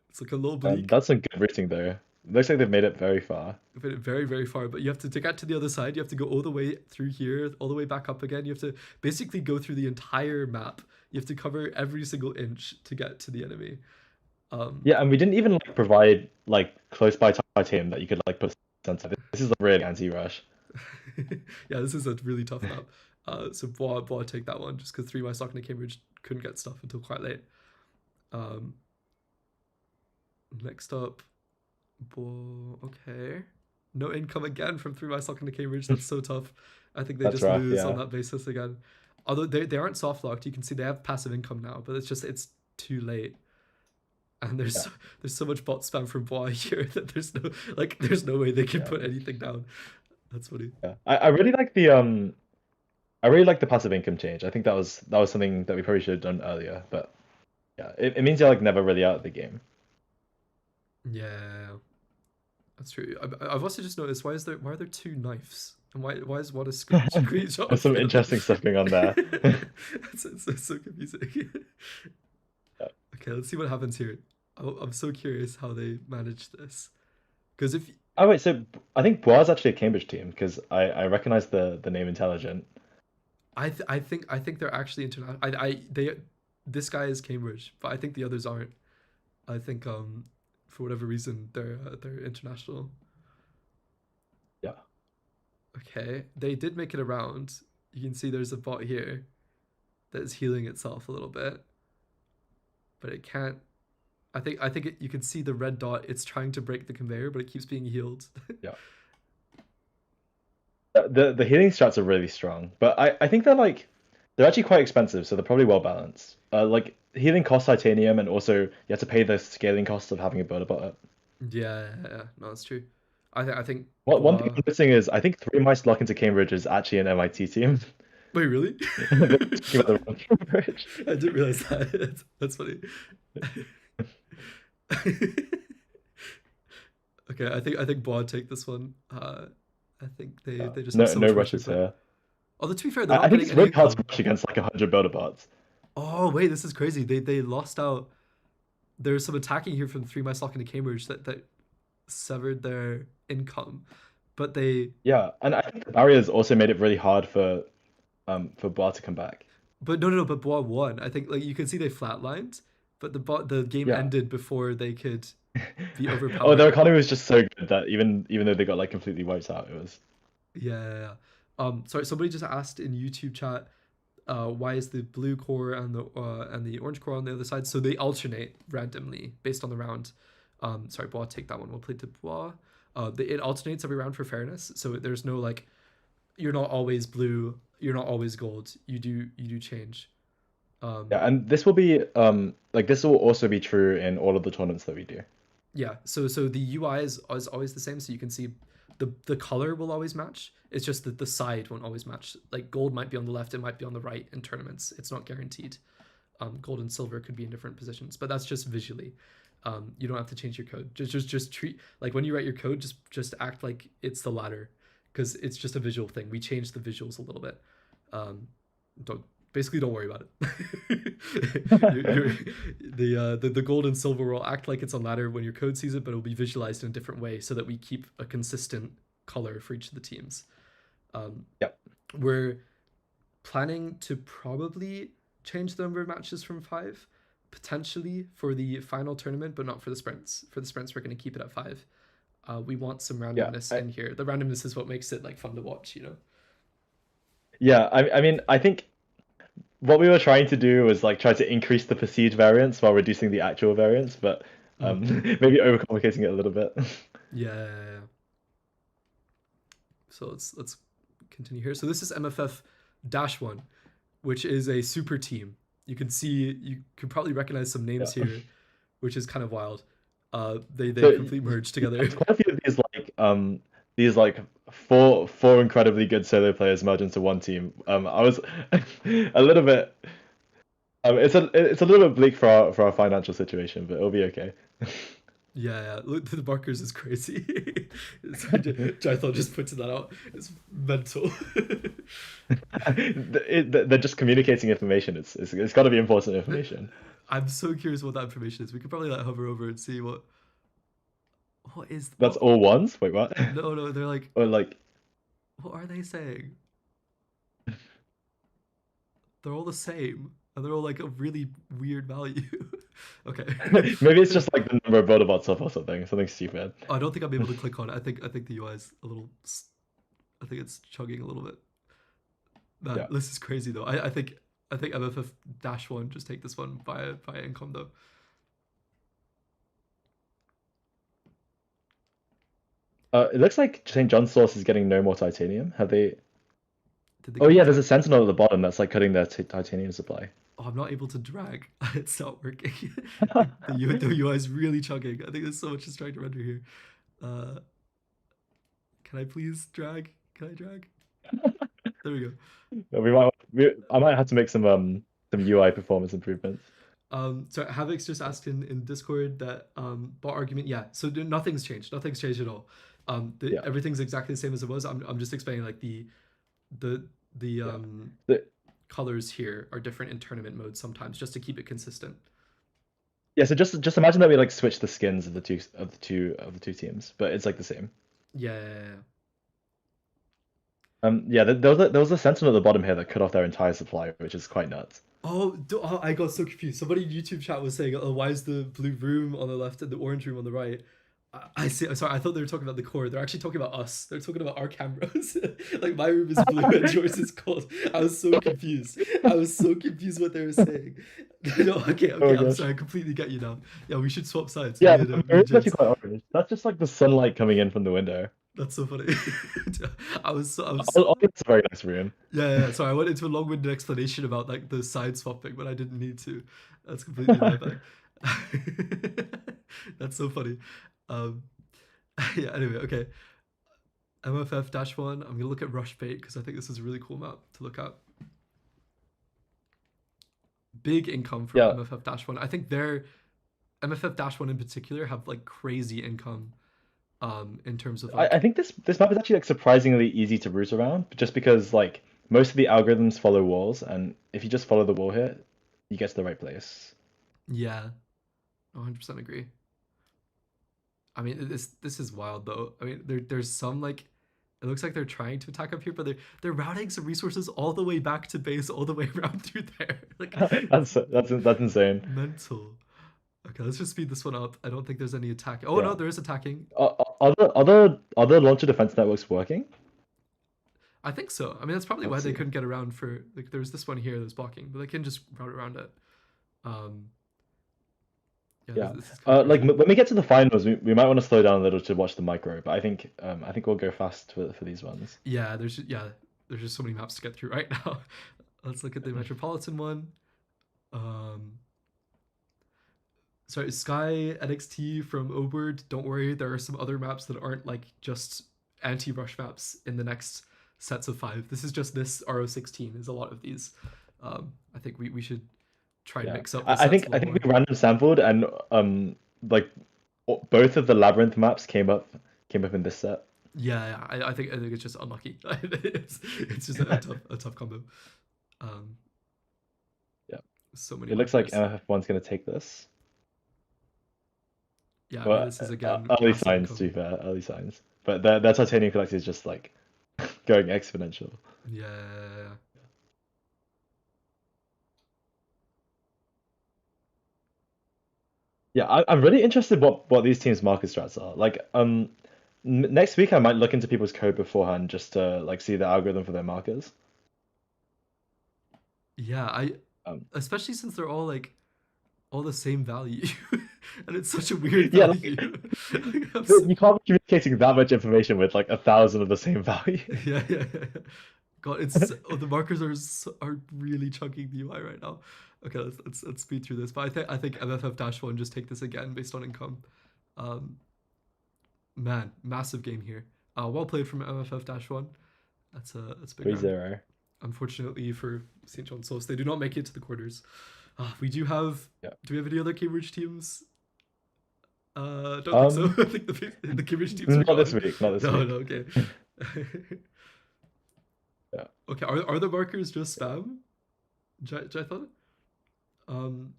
It's like a little bleak. That's some good routing though. Looks like they've made it very far. But very, very far. But you have to get to the other side. You have to go all the way through here, all the way back up again. You have to basically go through the entire map. You have to cover every single inch to get to the enemy. Yeah, and we didn't even like provide like close by titanium that you could like put a sensor. This is like really anti-rush. Yeah, this is a really tough map. So Bois take that one just because 3 Mice Talking to Cambridge couldn't get stuff until quite late. Next up, okay. No income again from 3 Mice Talking to Cambridge. That's so tough. I think they That's just rough, lose on yeah. that basis again. Although they aren't soft locked, you can see they have passive income now, but it's too late. And Yeah. there's so much bot spam from Bois here that there's no way they can Yeah. put anything down. That's funny. Yeah. I really like I really like the passive income change. I think that was something that we probably should have done earlier. But yeah, it means you're like never really out of the game. Yeah, that's true. I've also just noticed why are there two knives and why is one a screenshot There's of some the other? interesting stuff going on there. It's so confusing. Okay, let's see what happens here. I'm so curious how they managed this because if Oh wait, so I think Bois actually a Cambridge team because I recognize the name Intelligent. I think they're actually international. I they this guy is Cambridge, but I think the others aren't. I think for whatever reason they're international. Yeah. Okay, they did make it around. You can see there's a bot here that is healing itself a little bit, but it can't. You can see the red dot. It's trying to break the conveyor, but it keeps being healed. Yeah. The healing strats are really strong, but I think they're actually quite expensive, so they're probably well balanced. Like healing costs titanium, and also you have to pay the scaling costs of having a builder bot. Yeah, no, that's true. I think What one thing Bois. I'm noticing is I think Three Mice Lock into Cambridge is actually an MIT team. Wait, really? They're talking about the wrong Cambridge. I didn't realize that. That's funny. Okay, I think Bois take this one. I think Yeah. they just have No so no much work to rushes put. here. Although to be fair, they're I not think getting it's any really hard to income. rush against like 100 builder bots. Oh wait, this is crazy. They lost out. There's some attacking here from Three Mice Lock into Cambridge that severed their income, but they Yeah, and I think the barriers also made it really hard for Bois to come back. but no, but Bois won. I think like you can see they flatlined, but the game Yeah. ended before they could be Oh, their overpowered. economy was just so good that even though they got like completely wiped out, it was Yeah. Sorry, somebody just asked in YouTube chat, why is the blue core and the orange core on the other side? So they alternate randomly based on the round. Sorry, Bois, take that one. We'll play to Bois. It alternates every round for fairness. So there's no like, you're not always blue, you're not always gold. You do change. Um, yeah. And this will be like this will also be true in all of the tournaments that we do. Yeah, so the UI is always the same. So you can see the color will always match. It's just that the side won't always match. Like gold might be on the left, it might be on the right in tournaments. It's not guaranteed. Gold and silver could be in different positions, but that's just visually. You don't have to change your code. Just treat like when you write your code, just act like it's the ladder, because it's just a visual thing. We changed the visuals a little bit. Um, don't basically don't worry about it. You're, the gold and silver will act like it's a ladder when your code sees it, but it'll be visualized in a different way so that we keep a consistent color for each of the teams. Um, Yeah. we're planning to probably change the number of matches from five, potentially for the final tournament, but not for the sprints. For the sprints, we're going to keep it at five. We want some Yeah. randomness in here. The randomness is what makes it like fun to watch, you know. Yeah. I mean, I think what we were trying to do was like try to increase the perceived variance while reducing the actual variance, but Mm. maybe overcomplicating it a little bit. Yeah. So let's continue here. So this is MFF dash one, which is a super team. You could probably recognize some names Yeah. here, which is kind of wild. They So complete merge together. there's quite a few of these like four incredibly good solo players merge into one team. I was a little bit it's a little bit bleak for our financial situation, but it'll be okay. Yeah, look, the markers is crazy. Jython just pointed that out. It's mental. They're just communicating information. It's got to be important information. I'm so curious what that information is. We could probably like hover over and see what is That's what. all ones. Wait, what? No, they're like, Or like what are they saying? They're all the same, and they're all like a really weird value. Okay. maybe it's just like the number of Vodabots up or something stupid. I don't think I'm able to click on it. I think the UI is a little. I think it's chugging a little bit. Man, Yeah. this is crazy though. I think MFF dash one just take this one by income though. It looks like St. John's Source is getting no more titanium. Have they? Did they Oh give him yeah, there's time? a sentinel at the bottom that's like cutting their titanium supply. Oh, I'm not able to drag. It's not working. The UI is really chugging. I think there's so much just trying to render here. Uh, can I please drag? Can I drag? There we go. I might have to make some UI performance improvements. So Havix just asked in Discord that bot argument. Yeah, so nothing's changed. Nothing's changed at all. Yeah, Everything's exactly the same as it was. I'm just explaining like the the yeah. um The, colors here are different in tournament mode sometimes, just to keep it consistent. yeah, so just imagine that we like switch the skins of the two teams, but it's like the same. Yeah, yeah, yeah, yeah. Yeah, there was a sentinel at the bottom here that cut off their entire supply, which is quite nuts. Oh, I got so confused. Somebody in YouTube chat was saying, "Oh, why is the blue room on the left and the orange room on the right?" I see. Sorry, I thought they were talking about the core. They're actually talking about us. They're talking about our cameras. Like my room is blue and yours is gold. I was so confused. I was so confused what they were saying. No, okay, Oh okay. my I'm gosh. sorry. I completely get you now. Yeah, we should swap sides. Yeah, Me the and room's actually Jibs. quite orange. That's just like the sunlight coming in from the window. That's so funny. I was It's a very nice room. yeah. Sorry, I went into a long-winded explanation about like the side swapping, but I didn't need to. That's completely my bad. That's so funny. Um, yeah. Anyway, okay. MFF-1. I'm gonna look at Rush Bait because I think this is a really cool map to look at. Big income from Yeah, MFF-1. I think their MFF-1 in particular have like crazy income. In terms of I like think this map is actually like surprisingly easy to route around, just because like most of the algorithms follow walls, and if you just follow the wall here, you get to the right place. yeah, 100% agree. I mean, this is wild though. I mean, there's some like it looks like they're trying to attack up here, but they're routing some resources all the way back to base, all the way around through there. Like That's insane. mental. Okay, let's just speed this one up. I don't think there's any attack. Oh no, Yeah. there is attacking. Other launcher defense networks working? I think so. I mean, that's probably why Let's they see. couldn't get around for like there's this one here that's blocking, but they can just route around it. Um, yeah, Yeah. this is kind of Like crazy. when we get to the finals, we might want to slow down a little to watch the micro, but I think we'll go fast for these ones. There's just so many maps to get through right now. Let's look at the Metropolitan one. Um, sorry, Sky NXT from Oberd. Don't worry, there are some other maps that aren't like just anti-rush maps in the next sets of 5. This is just this RO16 is a lot of these. I think we should try and Yeah. mix up the I sets think a I little think more. we random sampled and like both of the labyrinth maps came up in this set. I think it's just unlucky. It's just a tough combo. Um, Yeah. so many It looks like markers. MFF1's gonna take this. Yeah, I mean But this is again early massive signs, to be income. fair, early signs. But their titanium collector is just like going exponential. Yeah. Yeah, I'm really interested what these teams' market strats are. Like, next week I might look into people's code beforehand just to like see the algorithm for their markers. Yeah, I Um, especially since they're all like all the same value, and it's such a weird yeah, like value. Like, I'm so, you can't be communicating that much information with like 1,000 of the same value. yeah. God, the markers are really chunking the UI right now. Okay, let's speed through this. But I think MFF-1 just take this again based on income. Um, man, massive game here. Well played from MFF-1. That's a big round. 3-0. Unfortunately for St. John's Souls, they do not make it to the quarters. We do have. Yeah. Do we have any other Cambridge teams? Don't think so. Um, I think the Cambridge teams are not this gone. week, not this No, week. okay. Yeah. Okay, are the markers just spam? I thought. Um,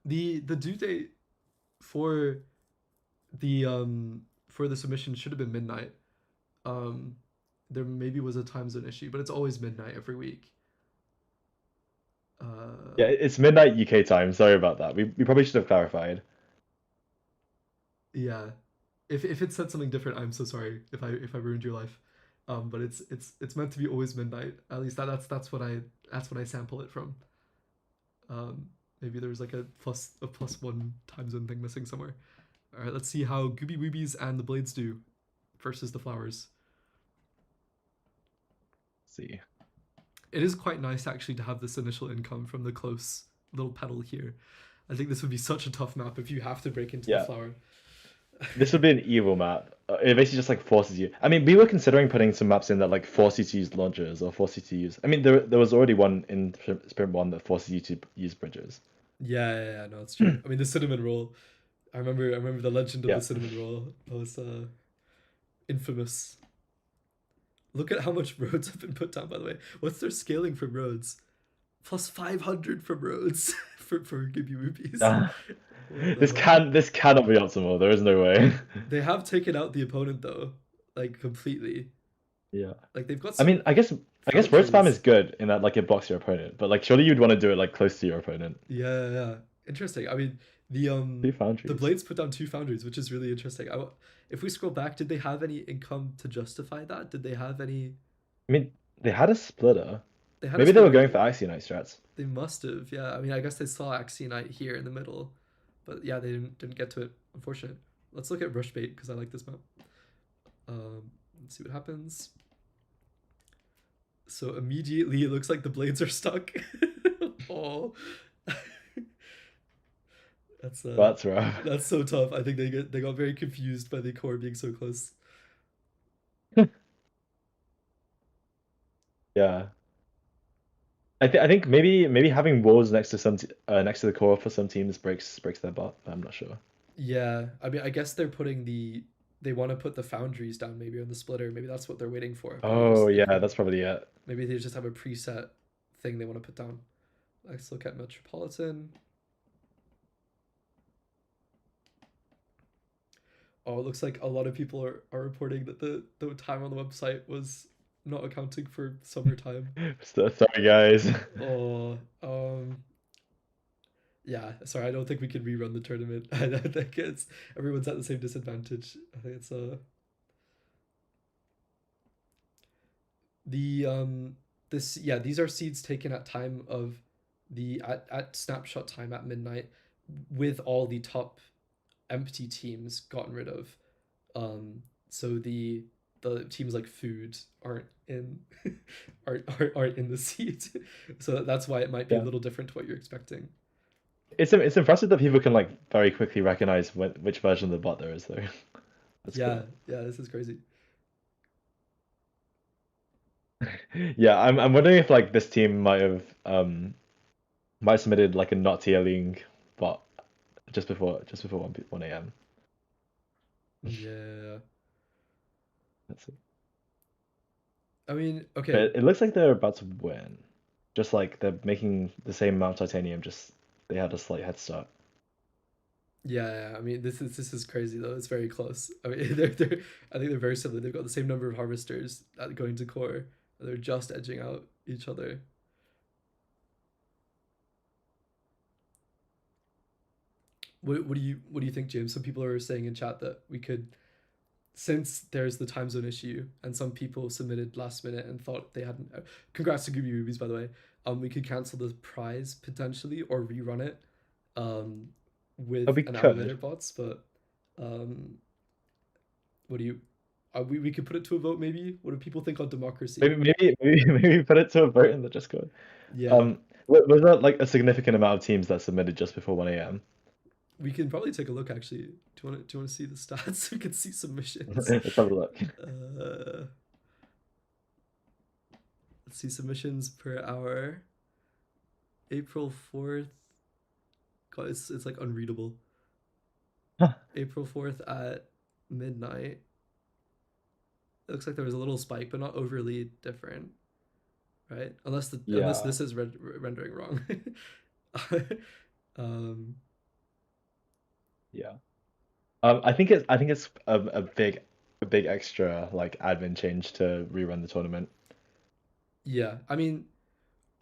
the due date for for the submission should have been midnight. Um, there maybe was a time zone issue, but it's always midnight every week. Yeah, Uh, it's midnight UK time. Sorry about that. We probably should have clarified. yeah. If it said something different, I'm so sorry if I ruined your life. But it's meant to be always midnight. At least that's what I sample it from. Um, maybe there's like a plus one time zone thing missing somewhere. All right, let's see how Gooby Woobies and the Blades do versus the Flowers. Let's see. It is quite nice actually to have this initial income from the close little pedal here. I think this would be such a tough map if you have to break into the Yeah. flower. this would be an evil map. It basically just like forces you. I mean, we were considering putting some maps in that like force you to use launchers or force you to use. I mean, there was already one in Sprint One that forces you to use bridges. Yeah, no, it's true. I mean, the cinnamon roll. I remember the legend of Yeah. the cinnamon roll. That was infamous. Look at how much roads have been put down. By the way, what's their scaling from roads? Plus 500 from roads for give you rupees. Uh, What the hell? this cannot be optimal. There is no way. They have taken out the opponent though, like completely. Yeah. Like they've got I mean, some I guess road spam is foundries. good in that like it blocks your opponent, but like surely you'd want to do it like close to your opponent. Yeah. Interesting. I mean, Two the foundries. Blades put down two foundries, which is really interesting. If we scroll back, did they have any income to justify that? Did they have any? I mean, they had a splitter. They had a Maybe they were going splitter. for Axionite strats. They must have. Yeah. I mean, I guess they saw Axionite here in the middle, but yeah, they didn't get to it. Unfortunate. Let's look at Rush Bait because I like this map. Let's see what happens. So immediately it looks like the blades are stuck. Oh, that's That's rough. that's so tough. I think they got very confused by the core being so close. Yeah. I think maybe having walls next to next to the core for some teams breaks their butt. I'm not sure. Yeah, I mean, I guess they're putting they want to put the foundries down maybe on the splitter. Maybe that's what they're waiting for. But Oh they yeah, couldn't. that's probably it. Maybe they just have a preset thing they want to put down. Let's look at Metropolitan. Oh, it looks like a lot of people are reporting that the time on the website was not accounting for summertime. So, sorry guys. Oh, yeah. Sorry, I don't think we can rerun the tournament. I think it's everyone's at the same disadvantage. I think it's the this yeah, these are seeds taken at time of at snapshot time at midnight with all the top empty teams gotten rid of. So the teams like food aren't in aren't in the seed. So that's why it might be a Yeah. little different to what you're expecting. It's impressive that people can like very quickly recognize which version of the bot there is though. That's cool. Yeah, this is crazy. Yeah, I'm wondering if like this team might have submitted like a not TLing bot just before 1 a.m. Yeah. Let's see. I mean, okay. But it looks like they're about to win. Just like they're making the same amount of titanium, just they had a slight head start. Yeah. I mean, this is crazy though. It's very close. I mean, I think they're very similar. They've got the same number of harvesters going to core. They're just edging out each other. What do you think, James? Some people are saying in chat that we could, since there's the time zone issue, and some people submitted last minute and thought they hadn't. Congrats to Gooby Rubies, by the way. We could cancel the prize potentially or rerun it, um, Oh, with we an hour later could. bots. But um, what do you? We could put it to a vote maybe. What do people think on democracy? Maybe put it to a vote in the Discord. Yeah, Was that like a significant amount of teams that submitted just before 1 a.m.? we can probably take a look actually. Do you want to see the stats? We can see submissions. Let's have a look. Uh, let's see submissions per hour. April 4th. God, it's like unreadable. April 4th at midnight. It looks like there was a little spike, but not overly different, right? Unless Yeah, this is rendering wrong. um, yeah. I think it's a big extra like admin change to rerun the tournament. yeah, I mean,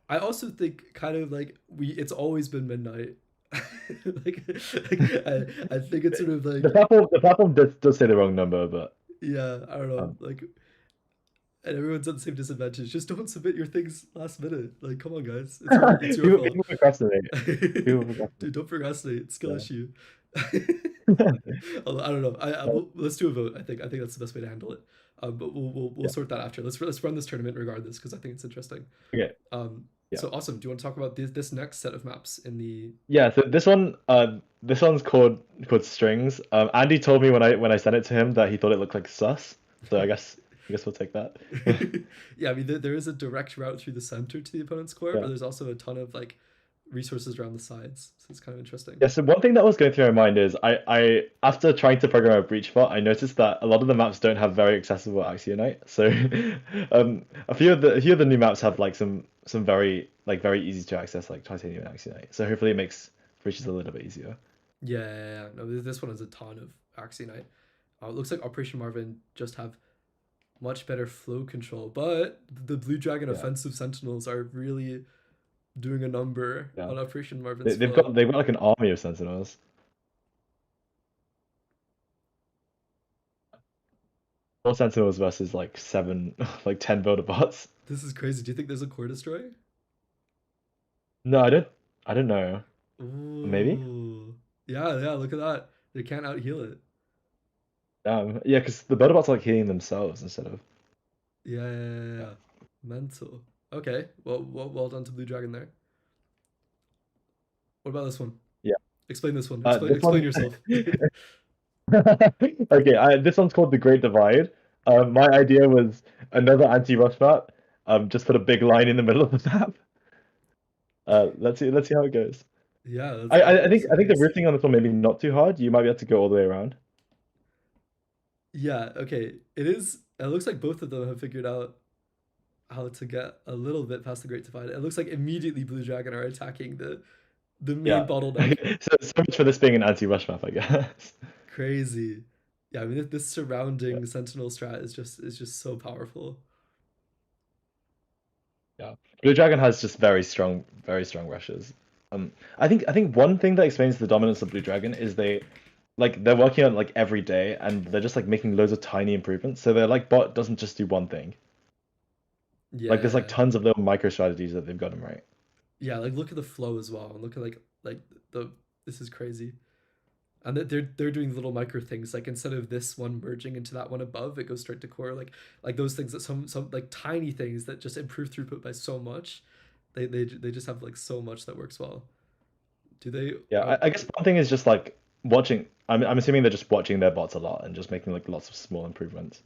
I also think kind of like it's always been midnight. I think it's sort of The like platform does say the wrong number, but yeah, I don't know, um, like and everyone's at the same disadvantage. Just don't submit your things last minute. Like, come on, guys, it's your fault. people procrastinate. People Dude, procrastinate. don't procrastinate. Skill Yeah. issue. I don't know. Let's do a vote. I think that's the best way to handle it. But we'll Yeah. sort that after. Let's run this tournament regardless because I think it's interesting. Okay. Um, Yeah. So awesome. Do you want to talk about this next set of maps in the? Yeah, so this one's called strings. Andy told me when I sent it to him that he thought it looked like sus. So I guess we'll take that. Yeah, I mean there is a direct route through the center to the opponent's core, but Yeah. there's also a ton of like resources around the sides, so it's kind of interesting. Yeah, so one thing that was going through my mind is I after trying to program a breach bot, I noticed that a lot of the maps don't have very accessible Axionite. So a few of the new maps have like some very easy to access like titanium and Axionite. So hopefully it makes breaches a little bit easier. Yeah, yeah, yeah. No, this one has a ton of Axionite. It looks like Operation Marvin just have much better flow control, but the Blue Dragon Yeah. offensive Sentinels are really doing a number Yeah. on Operation Marvin's They've flow. got like an army of sentinels. 4 sentinels versus like seven like 10 builder bots. This is crazy. Do you think there's a core destroy? No, I don't know. Maybe? Ooh. Yeah, yeah, look at that. They can't out heal it. Yeah, because the builder bots are like healing themselves instead of Yeah, yeah, yeah, yeah. yeah. Mental. Okay, well done to Blue Dragon there. What about this one? Yeah. Explain this one. This Explain one yourself. okay, this one's called the Great Divide. My idea was another anti-rush map. Just put a big line in the middle of the map. Let's see how it goes. Yeah, I think that's I think the nice. routing on this one maybe not too hard. You might be able to go all the way around. Yeah, okay. It is. It looks like both of them have figured out how to get a little bit past the Great Divide. It looks like immediately Blue Dragon are attacking the main Yeah. bottleneck. So much for this being an anti-rush map, I guess. Crazy. Yeah, I mean this Yeah. surrounding Sentinel strat is just so powerful. Yeah. Blue Dragon has just very strong rushes. I think one thing that explains the dominance of Blue Dragon is they're working on it like every day and they're just like making loads of tiny improvements. So their like bot doesn't just do one thing. Like there's like Yeah. tons of little micro strategies that they've got them right. Yeah, like look at the flow as well. And look at like the this is crazy. And they're doing little micro things. Like instead of this one merging into that one above, it goes straight to core. Like those things that some like tiny things that just improve throughput by so much. They just have like so much that works well. Do they Yeah, I guess one thing is just like watching. I'm assuming they're just watching their bots a lot and just making like lots of small improvements.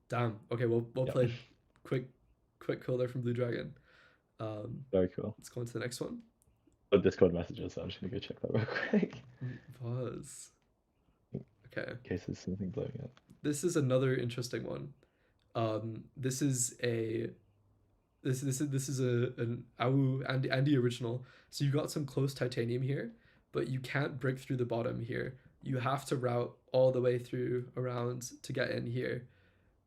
damn. Okay, well Yeah, played. Quick quick call there from Blue Dragon. Um very cool. let's go on to the next one. The Discord messages, so I'm just gonna go check that real quick Pause. Okay. in case there's something blowing up. This is another interesting one. This is a this is an AU Andy original. So you got some close titanium here, but you can't break through the bottom here. You have to route all the way through around to get in here.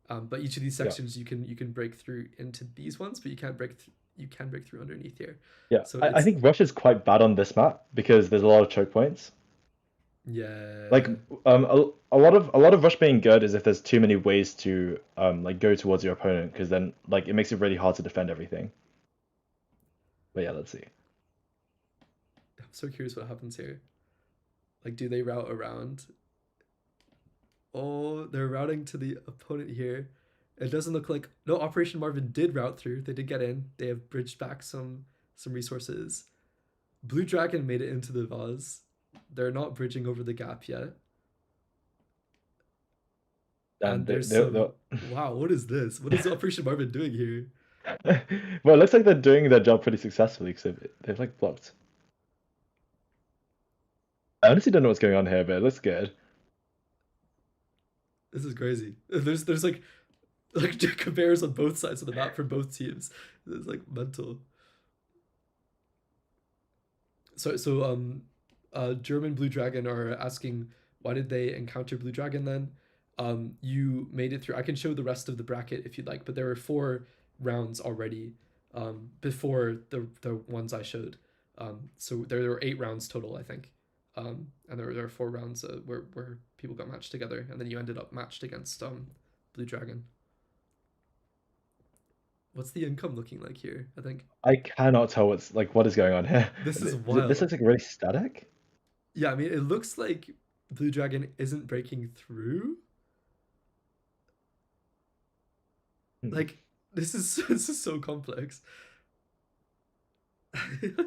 But each of these Yeah, sections you can break through into these ones, but you can break through underneath here. yeah. So I it's think Rush is quite bad on this map because there's a lot of choke points. Like yeah a lot of Rush being good is if there's too many ways to like go towards your opponent because then like it makes it really hard to defend everything. But yeah, let's see. I'm so curious what happens here. Like do they route around? Oh, they're routing to the opponent here. It doesn't look like no Operation Marvin did route through. They did get in. They have bridged back some resources. Blue Dragon made it into the vase. They're not bridging over the gap yet. And And there's they some wow, what is this? What is Operation Marvin doing here? well, it looks like they're doing their job pretty successfully because they've like blocked. I honestly don't know what's going on here, but it looks good. This is crazy. There's like compares on both sides of the map for both teams. It's like mental. German Blue Dragon are asking why did they encounter Blue Dragon then? You made it through. I can show the rest of the bracket if you'd like, but there were 4 rounds already before the ones I showed. So there were 8 rounds total, I think. And there were 4 rounds where people got matched together, and then you ended up matched against Blue Dragon. What's the income looking like here? I think I cannot tell what is going on here. this is This wild. looks like really static. Yeah, I mean, it looks like Blue Dragon isn't breaking through. Hmm. Like, this is this is so complex.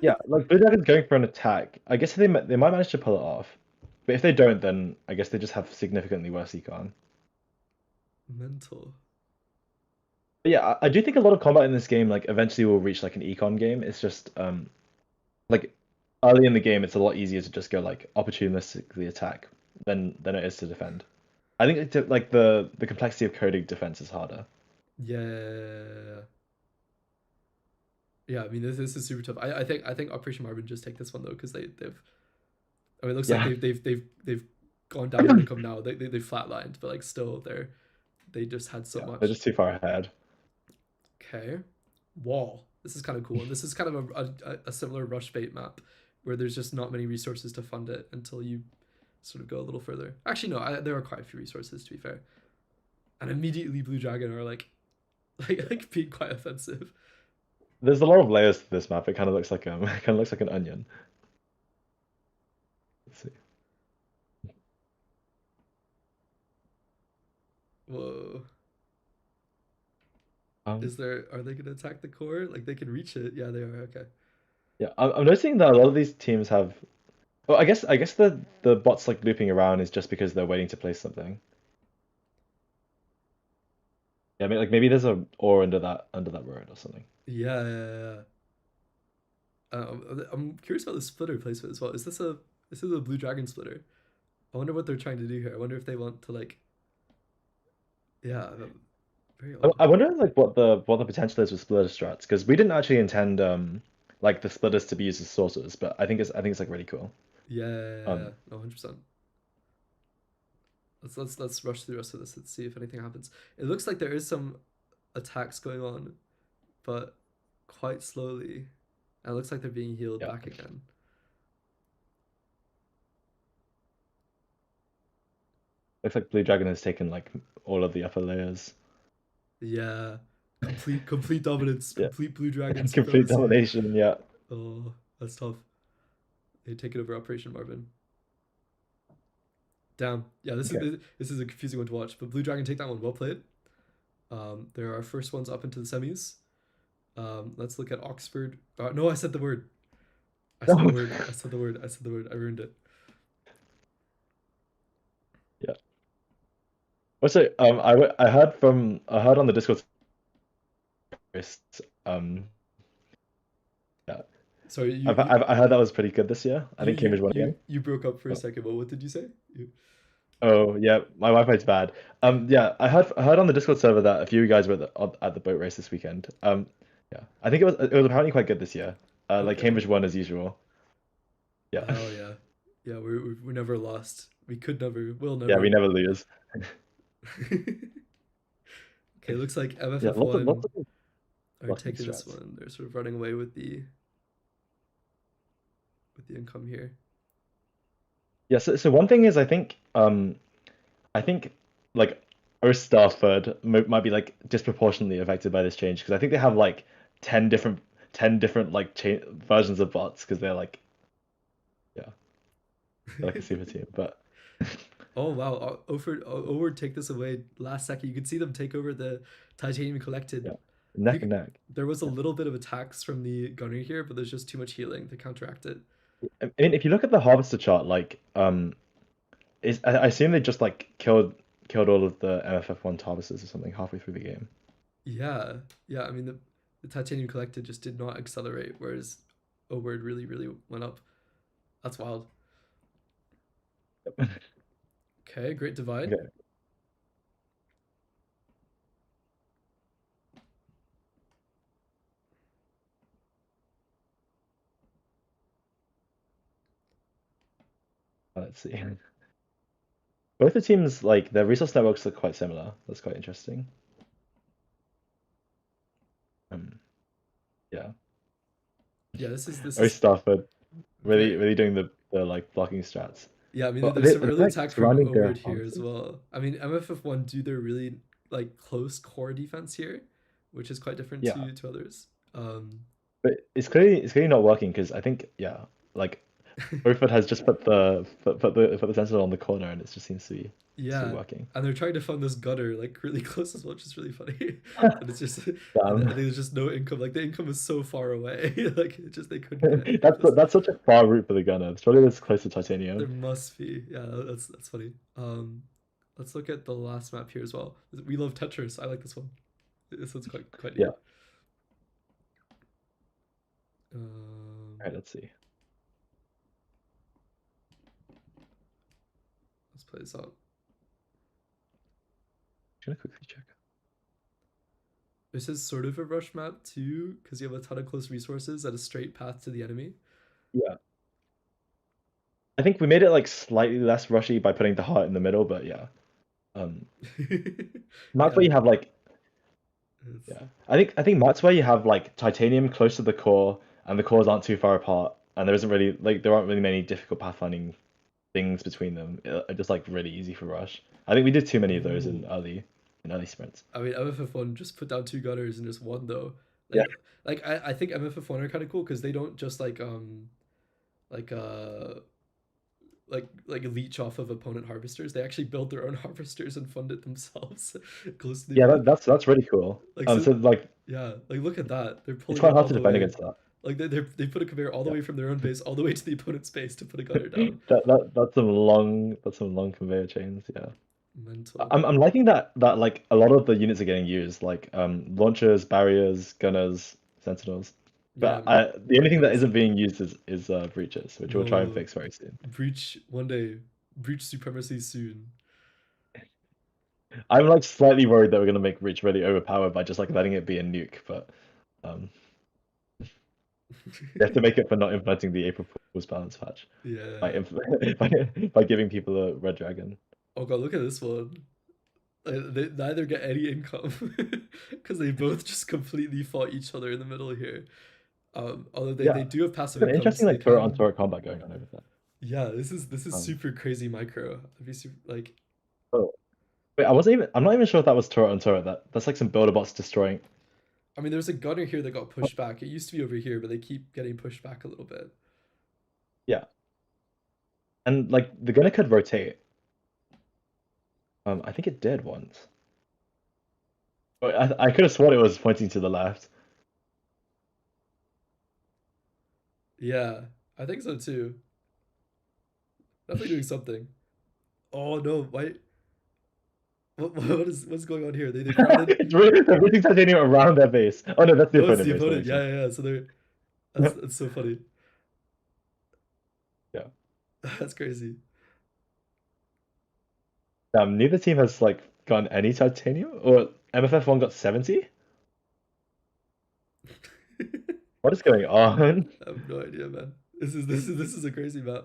Yeah, like Blue Dragon's going for an attack. I guess they might manage to pull it off, but if they don't, then I guess they just have significantly worse econ. Mental. But yeah, I do think a lot of combat in this game like eventually will reach like an econ game. It's just like early in the game, it's a lot easier to just go like opportunistically attack than it is to defend. I think like the complexity of coding defense is harder. Yeah. Yeah, I mean this is super tough. I think Operation Marvin just take this one though because they've I mean it looks like Yeah, they've gone down in income now. They flatlined, but like still they just had so yeah, they're much. just too far ahead. Okay. Wall. This is kind of cool. And this is kind of a similar rush bait map where there's just not many resources to fund it until you sort of go a little further. Actually, no, there are quite a few resources to be fair. And immediately Blue Dragon are like like being quite offensive. There's a lot of layers to this map. It kind of looks like it kind of looks like an onion. Let's see. Whoa. Um, Is there are they gonna attack the core? Like they can reach it. Yeah, they are. Okay. yeah, I'm noticing that a lot of these teams have. Well, I guess the bots like looping around is just because they're waiting to place something. Yeah, I mean, like maybe there's a ore under that road or something. Yeah, yeah, yeah. I'm curious about the splitter placement as well. Is this a Blue Dragon splitter? I wonder what they're trying to do here. I wonder if they want to like yeah, very I odd. I wonder like what the potential is with splitter strats because we didn't actually intend like the splitters to be used as sources, but I think it's like really cool. Yeah, yeah, yeah, Um, yeah. No, 100%. Let's rush through the rest of this and see if anything happens. It looks like there is some attacks going on, but quite slowly. And it looks like they're being healed yeah, back again. looks like Blue Dragon has taken like all of the upper layers. Yeah. Complete dominance, Yeah, complete Blue Dragon complete supremacy. domination. Yeah. Oh, that's tough. They take it over Operation Marvin. Damn. Yeah, Okay. this is a confusing one to watch, but Blue Dragon take that one. Well played. There are our first ones up into the semis. Let's look at Oxford. No, I said the word. I said the No. word. I said the word. I said the word. I ruined it. Yeah. Also, I heard on the Discord service, yeah, Sorry, I heard that was pretty good this year. I think Cambridge won again. you broke up for a Oh, second. But what did you say? You, oh yeah, my Wi-Fi's bad. Yeah, I heard on the Discord server that a few of you guys were at the boat race this weekend. Yeah, I think it was apparently quite good this year. Like okay. Cambridge won as usual. Yeah, Hell yeah. Yeah, we're never lost. We could never. Will yeah, we never. never lose. Okay, looks like Yeah, MFF lots of lots one of are blocking taking this strats. one. They're sort of running away with the income here. Yeah, so one thing is I think like Starford might be like disproportionately affected by this change because I think they have like 10 different 10 different like versions of bots because they're like yeah, they're like a super team. But Oh wow, Over take this away last second. You could see them take over the Titanium Collected. yeah, I neck and think neck. there was a Yeah. little bit of attacks from the gunner here, but there's just too much healing to counteract it. I mean, if you look at the harvester chart, like is I assume they just like killed all of the MFF1 harvesters or something halfway through the game. Yeah, yeah. I mean the Titanium Collected just did not accelerate, whereas Word really went up. That's wild. Okay, great divide. Okay, let's see. Both the teams like their resource networks look quite similar. That's quite interesting. Um, yeah. Yeah, this Oh, is Starford really very really doing the like blocking strats. yeah. I mean, But there's some they're early like attack from surrounding their Word here as harvesters. well. I mean, MFF one do their really like close core defense here, which is quite different Yeah, to others. but it's clearly not working because I think yeah, like Orford has just put the sensor on the corner, and it just seems to be Yeah, working. and they're trying to fund this gutter like really close as well, which is really funny. And it's just, and Damn. there's just no income. Like the income is so far away. Like it just they couldn't get any close. That's such a far route for the gunner. It's probably this close to There titanium. must be. Yeah, that's funny. Let's look at the last map here as well. We love Tetris. I like this one. This one's quite Yeah. neat. Um, All right, let's see. let's play this out. I'm gonna quickly check. This is sort of a rush map too, because you have a ton of close resources and a straight path to the enemy. Yeah. I think we made it like slightly less rushy by putting the heart in the middle, but yeah. Um, Maps where Yeah, you have like it's, yeah. I think maps where you have like titanium close to the core and the cores aren't too far apart and there isn't really like there aren't really many difficult pathfinding things between them. Are just like really easy for rush. I think we did too many of those ooh. in early sprints. I mean, MFF1 just put down two gunners and just won though. Yeah. Like, I think MFF1 are kind of cool because they don't just like uh like leech off of opponent harvesters. They actually build their own harvesters and fund it themselves close to the Yeah, opponent. that's really cool. Like so, So like yeah. Like look at that. They're it's pulling quite it hard all to the defend way. against that. Like they put a conveyor all the Yeah. way from their own base all the way to the opponent's base to put a gunner down. That's some long conveyor chains, yeah. Mental. I'm liking that like a lot of the units are getting used, like launchers, barriers, gunners, sentinels. Yeah, But the only thing that micros. isn't being used is breaches, which we'll try and No, fix very soon. breach one day. Breach supremacy soon. I'm like slightly worried that we're gonna make breach really overpowered by just like letting it be a nuke, but um you have to make it for not implementing the April Fool's balance patch by Yeah. implement by giving people a red dragon. Oh god, look at this one. They neither get any income because they both just completely fought each other in the middle here. Although Yeah, they do have passive an income, interesting so they like turret on can. turret combat going on over there. Yeah, this is Um, super crazy micro. I'd be super like. oh, wait, I'm not even sure if that was turret on turret. That's like some builder bots destroying. I mean, there's a gunner here that got pushed back. It used to be over here, but they keep getting pushed back a little bit. Yeah, and like the gunner could rotate. I think it did once. But I could have sworn it was pointing to the left. Yeah, I think so too. Definitely doing something. Oh no, why? What's going on here? They crowded. They're rooting titanium around their base. Oh no, that's the Oh, it's opponent the base. That opponent. makes sense. Yeah. So they're Yeah. that's so funny. Yeah. That's crazy. Neither team has like gotten any titanium, or MFF1 got 70. What is going on? I have no idea, man. This is a crazy map.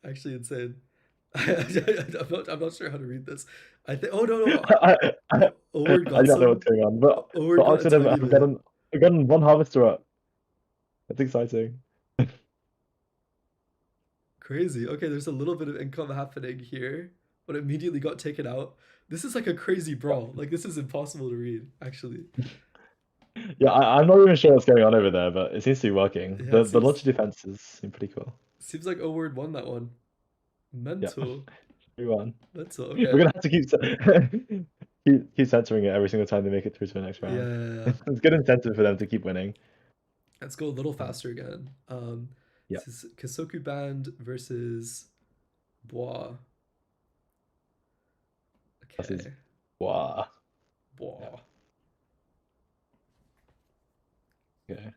Actually insane. I'm not sure how to read this. I think. Oh no no. I, I, Oward I got don't know some. what's going on, but Oward got a Oxford tiny bit. have gotten one harvester up. That's exciting. Crazy. Okay, there's a little bit of income happening here, but immediately got taken out. This is like a crazy brawl. Like this is impossible to read, actually. Yeah, I'm not even sure what's going on over there, but it seems to be working. Yeah, The launcher defenses seem pretty cool. seems like Oward won that one. Yeah, Mental. 3-1. Mental. We're Okay. gonna have to keep censoring it every single time they make it through to the next Yeah, round. yeah, yeah. It's good incentive for them to keep winning. Let's go a little Um, faster again. yeah, This is Kasoku Band versus Bois. this is Okay. wow. Yeah, Bois. okay.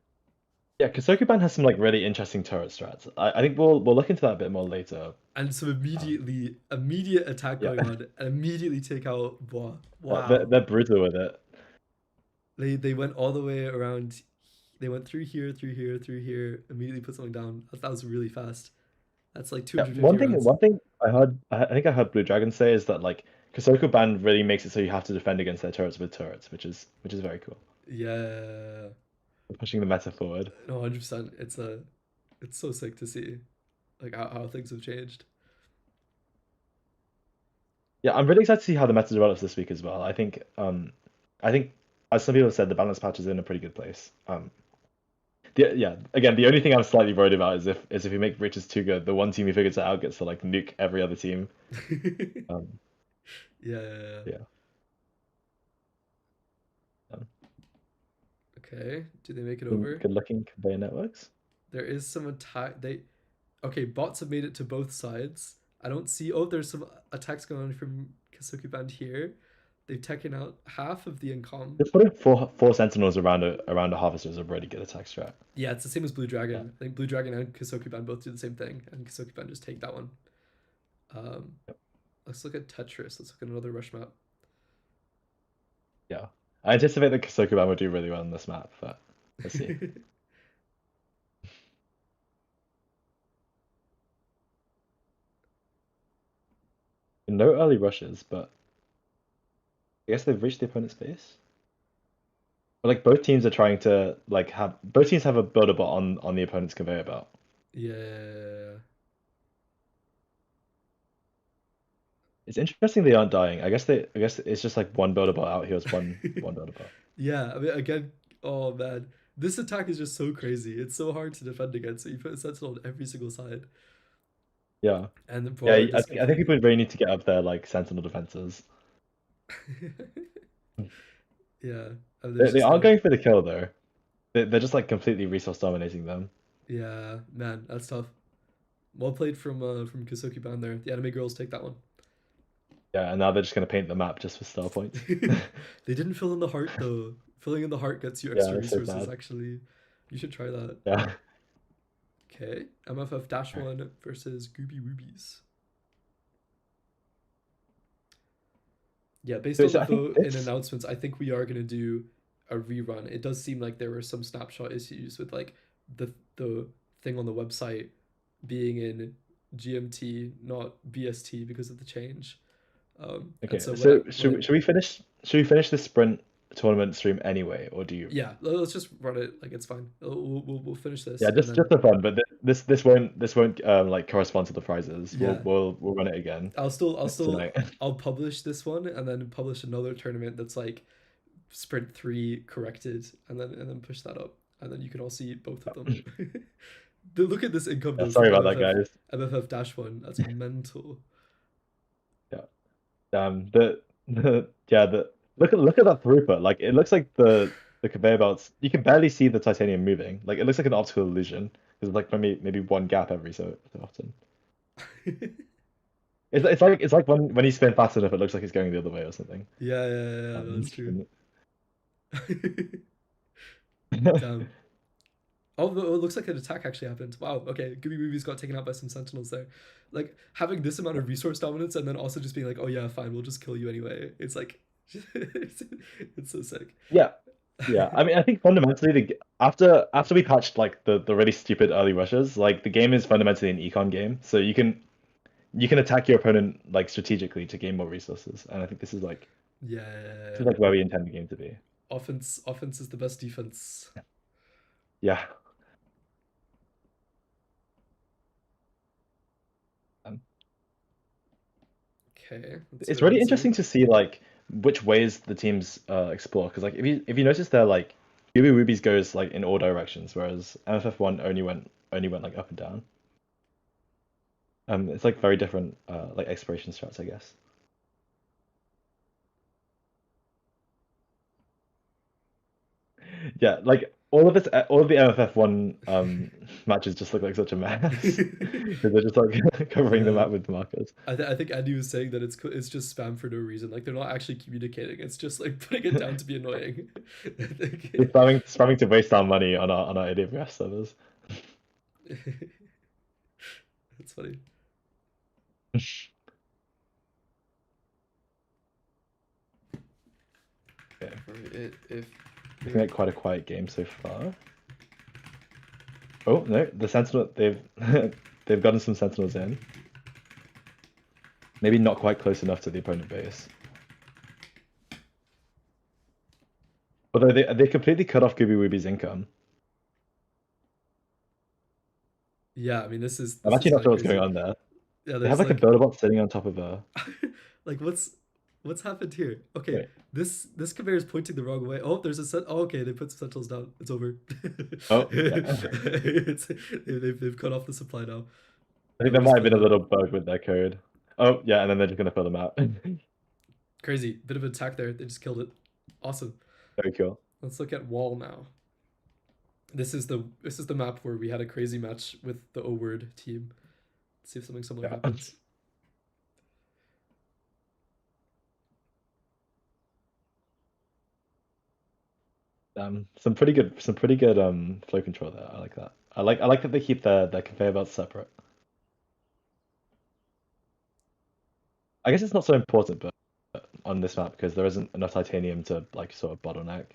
Yeah, Kasokuban has some like really interesting turret strats. I think we'll look into that a bit more later. And some Um, immediate attack yeah, going on, and immediately take out Bois. they're, Wow. they're brutal with it. They went all the way around. They went through here, through here, through here. Immediately put something down. That was really fast. That's like Yeah, 250 rounds. one thing I think I heard Blue Dragon say is that like Kasokuban really makes it so you have to defend against their turrets with turrets, which is very cool. Yeah. Pushing the meta forward. No, 100%. It's so sick to see like how things have changed. Yeah, I'm really excited to see how the meta develops this week as well. I think as some people have said, the balance patch is in a pretty good place. Yeah, again, the only thing I'm slightly worried about is if we make bridges too good, the one team who figures it out gets to like nuke every other team. Um, Yeah, yeah, yeah. yeah. Um, Okay, do they make it over? Good looking conveyor networks. There is some attack. Okay, bots have made it to both sides. I don't see. Oh, there's some attacks going on from Kasoku Band here. They've taken out half of the incom. Just putting four sentinels around a harvester is a really good attack strat. Yeah, it's the same as Blue Yeah. Dragon. I think Blue Dragon and Kasoku Band both do the same thing, and Kasoku Band just take that one. Um, Yep. let's look at Tetris. Let's look at another rush map. Yeah. I anticipate that Kasokuban would do really well on this map, but let's see. No early rushes, but I guess they've reached the opponent's base. But like both teams are trying to like have both teams have a builder bot on the opponent's conveyor belt. Yeah. It's interesting they aren't dying. I guess it's just like one builder bot out here's one builder bot. Yeah, I mean, again, oh man, this attack is just so crazy. It's so hard to defend against. So you put a sentinel on every single side, Yeah. and the Yeah, brawler I just think people completely. really need to get up there like sentinel defenses. Yeah, and They, there's they just aren't no. going for the kill though. They're just like completely resource dominating them. Yeah, man, that's tough. Well played from Kasoki Band there. The anime girls take that one. Yeah, and now they're just gonna paint the map just for star points. They didn't fill in the heart though. Filling in the heart gets you Yeah, extra that's so resources. bad. Actually, you should try that. Yeah. Okay, MFF Dash One versus Gooby Woobies. Yeah, based on So the I think vote and this. announcements, I think we are gonna do a rerun. It does seem like there were some snapshot issues with like the thing on the website being in GMT, not BST, because of the change. And Okay, so so when it should we finish the sprint tournament stream anyway, or do you? yeah, let's just run it like it's fine. We'll finish this Yeah, and just then for fun, but this won't like correspond to the prizes. We'll yeah, we'll we'll run it again I'll still tonight. I'll publish this one and then publish another tournament that's like sprint 3 corrected and then push that up and then you can all see both of them. Look at this income Yeah, though from sorry about that, guys. MFF dash one. That's mental. Yeah, the yeah the look at that throughput. Like it looks like the conveyor belts. You can barely see the titanium moving. Like it looks like an optical illusion. There's like maybe one gap every so often. It's like when you spin fast enough, it looks like it's going the other way or something. Yeah, Um, that's true. Damn. Oh, it looks like an attack actually happened. Wow. Okay, Gooby Movies got taken out by some sentinels there. Like having this amount of resource dominance and then also just being like, oh yeah, fine, we'll just kill you anyway. It's like, it's so sick. yeah, yeah. I mean, I think fundamentally, after we patched like the really stupid early rushes, like the game is fundamentally an econ game, so you can attack your opponent like strategically to gain more resources, and I think this is like where we intend the game to be. Offense is the best defense. Yeah. Um, Okay, let's it's go really and see. interesting to see like which ways the teams explore, because like if you notice they're like Ubi Woobies goes like in all directions, whereas MFF1 only went like up and down. It's like very different like exploration strats, I guess. Yeah, like all of the MFF1 matches just look like such a mess. 'Cause they're just like covering the Yeah, map with markers. I think Andy was saying that it's just spam for no reason. Like they're not actually communicating. It's just like putting it down to be annoying. I They're think. spamming to waste our money on our AWS servers. That's funny. Okay, If looking like quite a quiet game so far. Oh no, the sentinel they've they've gotten some sentinels in. Maybe not quite close enough to the opponent base. Although they completely cut off Gooby Wooby's income. yeah, I mean I'm this is actually not kind sure of what's going crazy. on there. Yeah, They have there's like a like builder bot sitting on top of a. like What's happened here? Okay, Wait. this conveyor is pointing the wrong way. Oh, there's a set. Oh, okay, they put some sentinels down. It's over. Oh, yeah. They've cut off the supply now. I think Now we're there just might have been a filling up. little bug with their code. Oh, yeah, and then they're just gonna fill them out. Crazy. Bit of an attack there. They just killed it. Awesome. Very cool. Let's look at wall now. This is the map where we had a crazy match with the O word team. Let's see if something similar Yeah. happens. Some pretty good flow control there. I like that. I like that they keep their conveyor belts separate. I guess it's not so important, but on this map because there isn't enough titanium to like sort of bottleneck.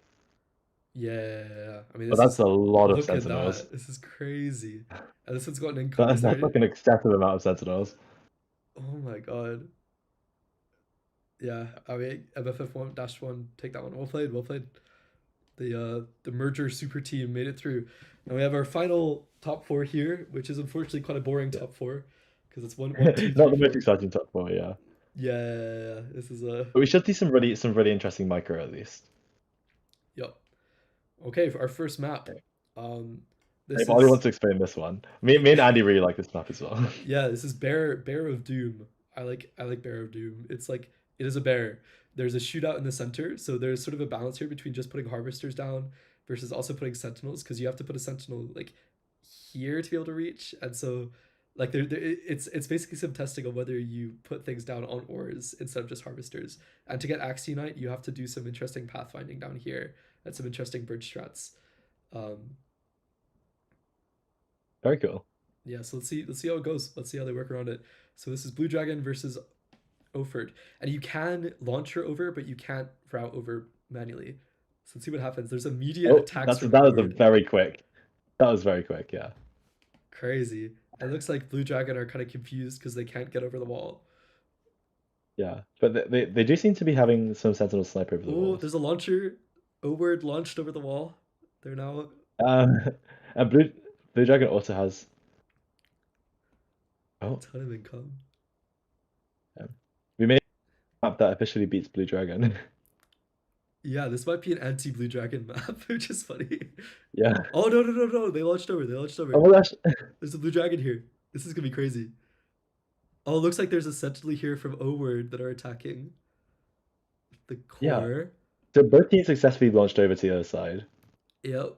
Yeah. I mean, But this that's is a lot of look at sentinels. that. This is crazy. And this one's got an income. Is That's there? like an excessive amount of sentinels. Oh my god. Yeah. I mean, MFF one dash one. Take that one. Well played. Well played. The merger super team made it through. And we have our final top four here, which is unfortunately quite a boring Yeah. top four because it's one, two, Not three, the most four. exciting top four, yeah. Yeah, this is a But we should see some really interesting micro at least. yep. Okay, for our first map. Okay. Um, If this Ollie is wants to explain this one. Me and Andy really like this map as well. yeah, this is Bear of Doom. I like Bear of Doom. It's like it is a bear. There's a shootout in the center, so there's sort of a balance here between just putting harvesters down versus also putting sentinels because you have to put a sentinel like here to be able to reach, and so like it's basically some testing of whether you put things down on ores instead of just harvesters. And to get Axe Unite, you have to do some interesting pathfinding down here and some interesting bridge strats. Um, Very cool. yeah, so let's see how it goes. Let's see how they work around it. So this is Blue Dragon versus Oford, and you can launch her over, but you can't route over manually. So let's see what happens. There's immediate Oh, attacks from that was a Oford. very quick. That was very quick, yeah. Crazy. It looks like Blue Dragon are kind of confused because they can't get over the wall. Yeah. But they do seem to be having some sentinel snipe over the Oh, walls. there's a launcher. Oford launched over the wall. They're now Um, and Blue Dragon also has. a Oh, ton of income. yeah. We made a map that officially beats Blue Dragon. Yeah, this might be an anti-Blue Dragon map, which is funny. Yeah. Oh no no no no! They launched over. They launched Oh over. my gosh. There's a Blue Dragon here. This is gonna be crazy. Oh, it looks like there's a sentinel here from O-word that are attacking the Yeah. core. So both teams successfully launched over to the other side. Yep.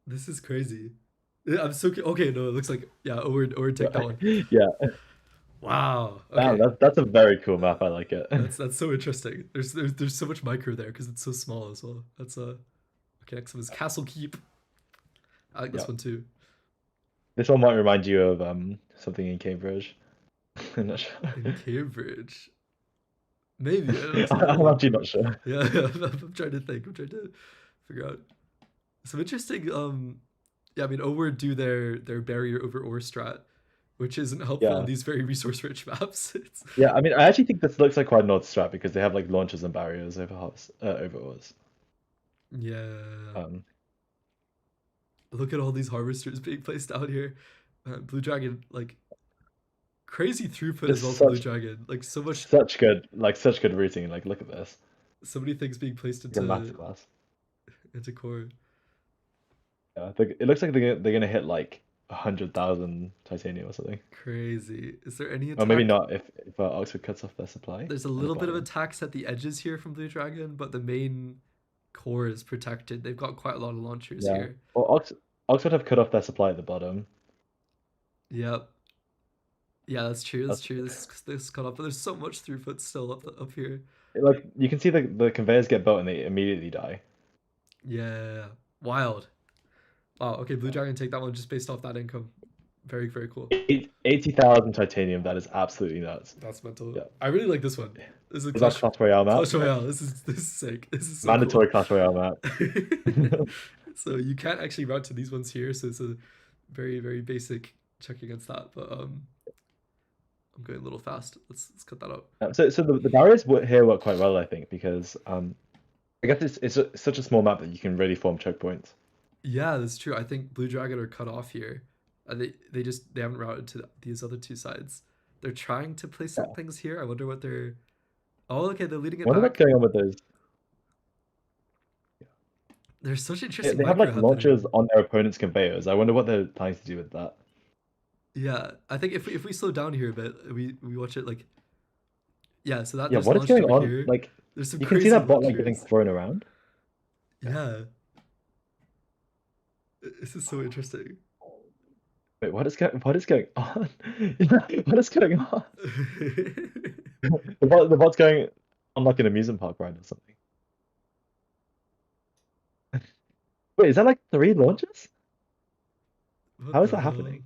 This is crazy. I'm so okay. No, it looks like yeah. O-word take that one. Yeah. Wow. Damn, Okay. that's a very cool map. I like it. That's so interesting. There's so much micro there because it's so small as well. That's okay. Next one is Castle Keep. I like this Yeah. one too. This one might remind you of something in Cambridge. I'm not sure. In Cambridge, maybe it's a I'm little. actually not sure. Yeah, I'm trying to think. I'm trying to figure out some interesting. Yeah, I mean, O-word do their barrier over ore strat, which isn't helpful in Yeah. these very resource rich maps. It's Yeah, I mean, I actually think this looks like quite an odd strat because they have like launchers and barriers over ores. yeah. Um, Look at all these harvesters being placed out here. Blue Dragon, like crazy throughput as just well for Blue Dragon. Like such good routing. Like, look at this. so many things being placed Like a masterclass. into core. Yeah, it looks like they're gonna hit like 100,000 titanium or something. Crazy. Is there any Or maybe attack? not if Oxford cuts off their supply There's a on the little bit of bottom. attacks at the edges here from Blue Dragon, but the main core is protected. They've got quite a lot of launchers Yeah. here. Well, Oxford have cut off their supply at the bottom. Yep. Yeah, that's true. That's That's true. This cut off, but there's so much throughput still up here. like you can see the conveyors get built and they immediately die. Yeah. Wild. Wow. Okay, Blue Dragon take that one just based off that income. Very very cool. 80,000 titanium. That is absolutely nuts. That's mental. Yeah. I really like this one. This is a Is that Clash Royale map? Clash Royale. This is sick. This is so cool. Mandatory Clash Royale map. So you can't actually route to these ones here, so it's a very basic check against that. But I'm going a little fast. Let's cut that out. So the barriers here work quite well, I think, because I guess it's such a small map that you can really form choke points. Yeah, that's true. I think Blue Dragon are cut off here. They haven't routed to these other two sides. They're trying to play some Yeah. things here. I wonder what they're. Oh, okay, they're leading I it wonder what's back. going on with those. There's such They interesting have like micro launchers happening. on their opponent's conveyors. I wonder what they're planning to do with that. Yeah, I think if we slow down here a bit, we watch it like yeah. So that Yeah, there's what is launched going over on? here. Like, There's some you can see crazy that bot like getting launchers. thrown around. Yeah. Yeah, this is so interesting. Wait, what is going on? What is going on? The bot's going on like an amusement park ride or something. Wait, is that like three launches? What How is the that hell? happening?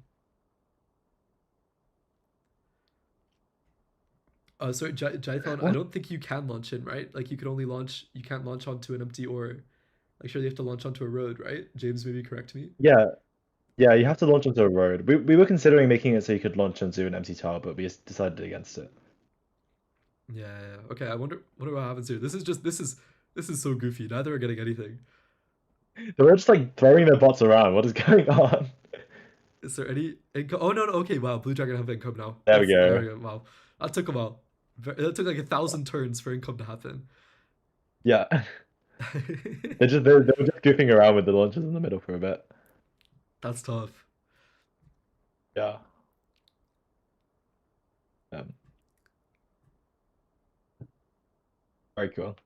Sorry, Jython, I What? don't think you can launch in, right? Like you can only launch, you can't launch onto an empty ore. Like sure, you have to launch onto a road, right? James, maybe correct me. Yeah, yeah, you have to launch onto a road. We were considering making it so you could launch onto an empty tower, but we just decided against it. Yeah, yeah, yeah. Okay, I wonder what happens here. This is so goofy. Neither are getting anything. So we're just like throwing their bots around. What is going on? Is there any income? Oh no, no. Okay, wow. Blue Dragon have income now. There we That's there go. we go. Wow, that took a while. That took like 1,000 turns for income to happen. Yeah, they were just goofing around with the launches in the middle for a bit. That's tough. Yeah. Um, very cool.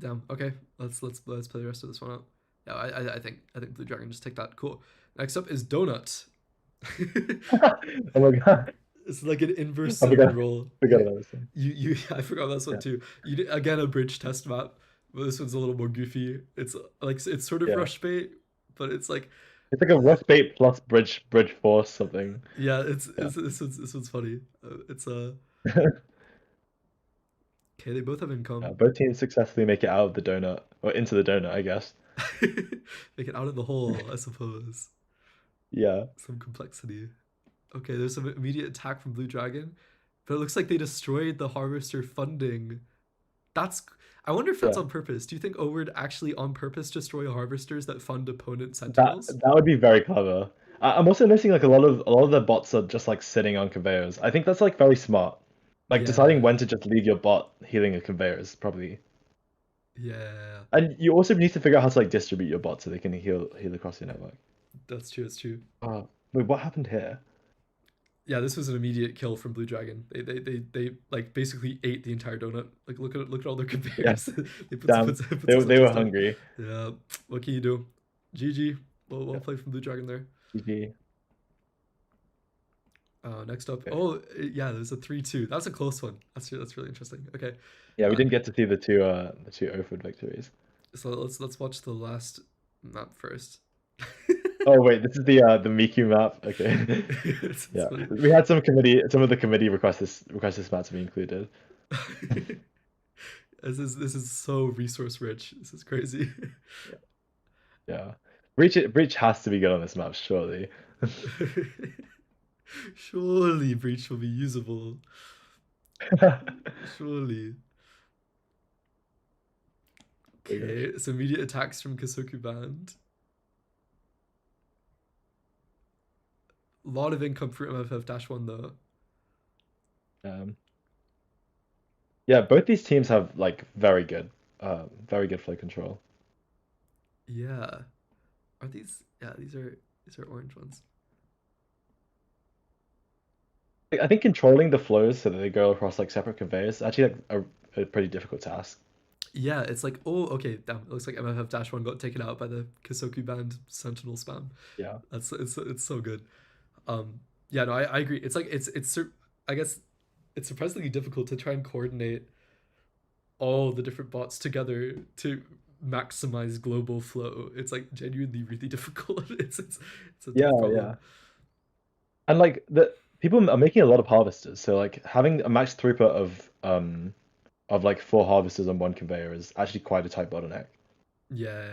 Damn. Okay, let's play the rest of this one out. Yeah, I think Blue Dragon just take that. Cool. Next up is Donut. Oh my God. It's like an inverse I cinnamon forgot roll. forgot about this one. You I forgot this one Yeah. too. You did, again a bridge test map, but this one's a little more goofy. It's like it's sort of Yeah. rush bait, but it's like It's like a rush bait plus bridge force something. yeah, Yeah. it's this one's funny. It's okay. They both have income. Both teams successfully make it out of the donut or into the donut, I guess. Make it out of the hole, I suppose. Yeah. Some complexity. Okay, there's some immediate attack from Blue Dragon, but it looks like they destroyed the harvester funding. That's I wonder if that's Yeah. on purpose. Do you think O would actually on purpose destroy harvesters that fund opponent That sentinels? that would be very clever. I'm also noticing like a lot of the bots are just like sitting on conveyors. I think that's like very smart. Like deciding when Yeah, to just leave your bot healing a conveyor is probably. yeah, And you also need to figure out how to like distribute your bot so they can heal across your network. that's true. That's true. Wait, what happened here? Yeah, this was an immediate kill from Blue Dragon. They like basically ate the entire donut. Like look at all their Yeah, conveyors. They damn. put some They were launches down. hungry. Yeah, what can you do? GG. Well Yeah, played from Blue Dragon there. GG. Next up, Okay. oh yeah, there's a 3-2. That's a close one. That's really interesting. Okay, Yeah, we uh, didn't get to see the two Ophid victories. so let's watch the last map first. Oh wait, this is the Miku map. Okay. It's Yeah. funny. We had some of the committee request this map to be included. This is so resource rich. This is crazy. Yeah. Yeah. Breach has to be good on this map, surely. Surely breach will be usable. Surely. Oh my gosh. Okay, so immediate attacks from Kasoku Band. A lot of income for MFF-1 though. Um, yeah, both these teams have like very good flow control. Yeah. Are these yeah, these are orange ones. I think controlling the flows so that they go across like separate conveyors is actually like a pretty difficult task. Yeah, it's like, oh, okay, damn. It looks like MFF-1 got taken out by the Kasoku Band Sentinel spam. Yeah. It's so good. Yeah, no, I agree. It's like I guess it's surprisingly difficult to try and coordinate all the different bots together to maximize global flow. It's like genuinely really difficult. It's a Yeah, tough problem. yeah. And like the people are making a lot of harvesters, so like having a max throughput of like four harvesters on one conveyor is actually quite a tight bottleneck. Yeah,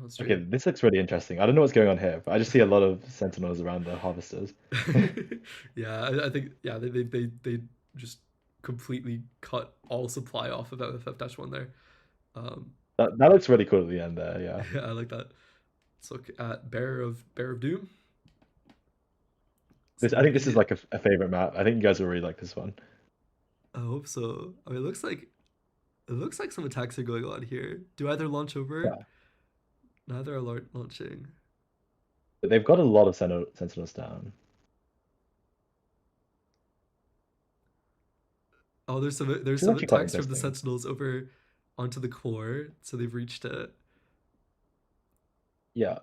that's Okay, true. this looks really interesting. I don't know what's going on here, but I just see a lot of sentinels around the harvesters. Yeah, I think yeah they just completely cut all supply off of FF-1 there. Um, That looks really cool at the end there, yeah. yeah, I like that. Let's look at Bearer of Doom. This Some I think this is immediate. like a favorite map. I think you guys will really like this one. I hope so. I mean, it looks like some attacks are going on here. Do either launch over? Yeah, Neither are launching. but they've got a lot of sentinels down. Oh, there's This is some actually quite attacks from the interesting. Sentinels over onto the core, so they've reached it. Yeah,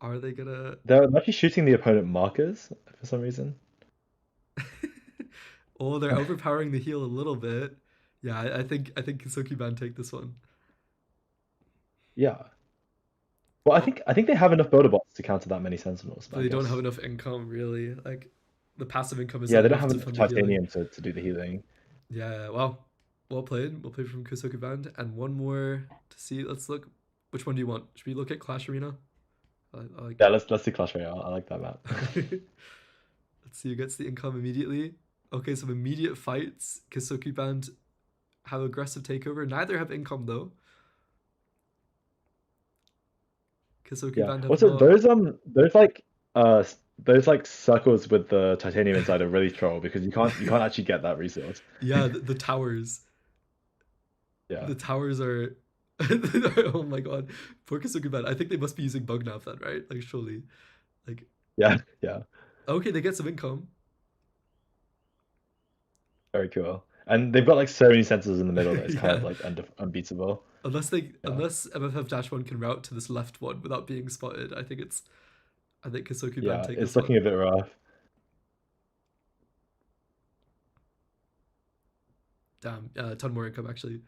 Are they gonna? they're actually shooting the opponent markers for some reason. Oh, they're overpowering the heal a little bit. Yeah, I think Kisoki take this one. Yeah. Well, Oh, I think they have enough builder bots to counter that many sentinels, but but I they don't have guess enough income really. Like the passive income yeah, isn't they don't enough have to enough fund the healing. titanium to do the healing. Yeah, well, well played from Kisoki Band. And one more to see. Let's look. Which one do you want? Should we look at Clash Arena? I like. Yeah, let's do Clash Royale. I like that map. Let's see who gets the income immediately. Okay, some immediate fights. Kisoki Band have aggressive takeover. Neither have income though. Kisoki Yeah. Band have Also, not. those like circles with the titanium inside are really troll because you can't actually get that resource. Yeah, the towers. Yeah. The towers are. Oh my god, poor Kisoki Band. I think they must be using bug nav then, right? Like surely. Like Yeah. Yeah. okay, they get some income. Very cool. And they've got like so many sensors in the middle that it's kind of Yeah, like unbeatable. Yeah. Unless MFF-1 can route to this left one without being spotted, I think Kisoku Band Yeah. take It's this looking one. a bit rough. Damn, a ton more income actually.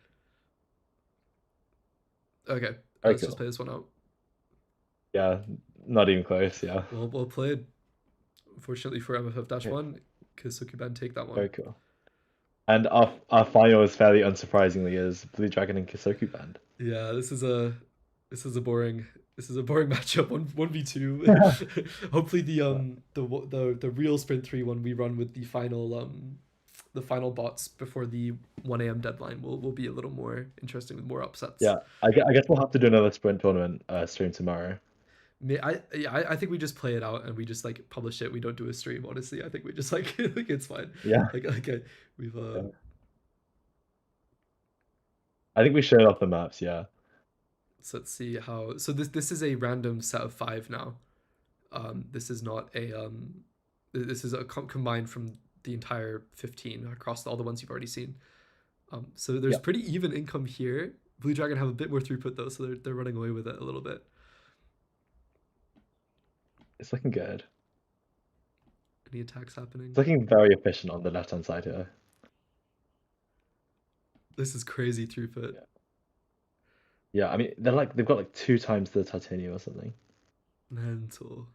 Okay, Very let's just cool. play this one out. Yeah. Not even close. Yeah. Well played. Unfortunately for Okay. MFF-1, Kisoku Band take that one. Very cool. And our final is fairly unsurprisingly is Blue Dragon and Kisoku Band. Yeah, this is a boring matchup. One v two. Hopefully the real Sprint 3 one we run with the final bots before the 1 a.m. deadline will be a little more interesting with more upsets. Yeah, I guess we'll have to do another sprint tournament stream tomorrow. I think we just play it out and we just like publish it. We don't do a stream. Honestly, I think we just like like it's fine. Yeah, Okay, we've yeah. I think we showed off the maps. Yeah, so let's see how. So this is a random set of five now. This is not a this is a combined from the entire 15 across all the ones you've already seen. So there's yeah, pretty even income here. Blue Dragon have a bit more throughput though, so they're running away with it a little bit. it's looking good. Any attacks happening? It's looking very efficient on the left hand side here. This is crazy throughput. Yeah, yeah. I mean, they've got like two times the titanium or something. Mental.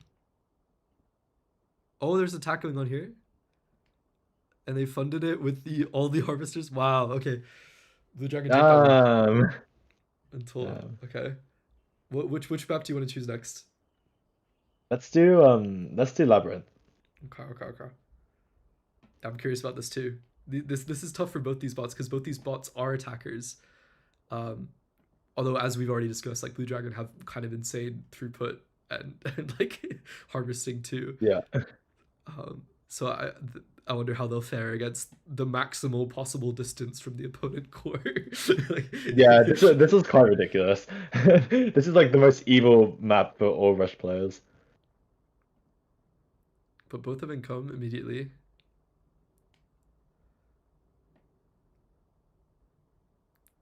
Oh, there's attack going on here, and they funded it with the all the harvesters. Wow. Okay, Blue Dragon take that one. Um, Mental. um, Okay. Which map do you want to choose next? let's do labyrinth. Okay. I'm curious about this too. This is tough for both these bots because both these bots are attackers. Um, Although as we've already discussed, like Blue Dragon have kind of insane throughput and like harvesting too. Yeah, So I wonder how they'll fare against the maximal possible distance from the opponent core. Like, yeah. This is quite ridiculous. This is like the most evil map for all Rush players. but both have income immediately.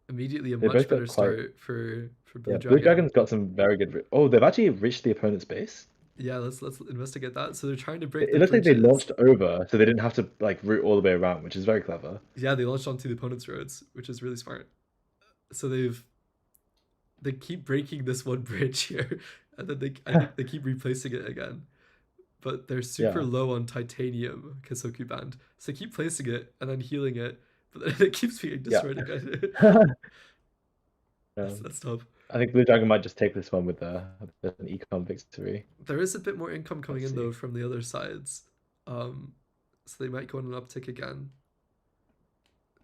Immediately a They much both better got quite. start for Blue Yeah, Blue Dragon. Dragon's got some very good. Oh, they've actually reached the opponent's base. Yeah, let's investigate that. So they're trying to break It the looks like they bridges. launched over, so they didn't have to like route all the way around, which is very clever. Yeah, they launched onto the opponent's roads, which is really smart. So they keep breaking this one bridge here, and then I think they keep replacing it again. But they're super Yeah. low on titanium, Kisoku Band. So they keep placing it and then healing it, but then it keeps being Yeah. destroyed again. Um, That's tough. I think Blue Dragon might just take this one with an econ victory. There is a bit more income coming Let's in though see. from the other sides. Um, so they might go on an uptick again.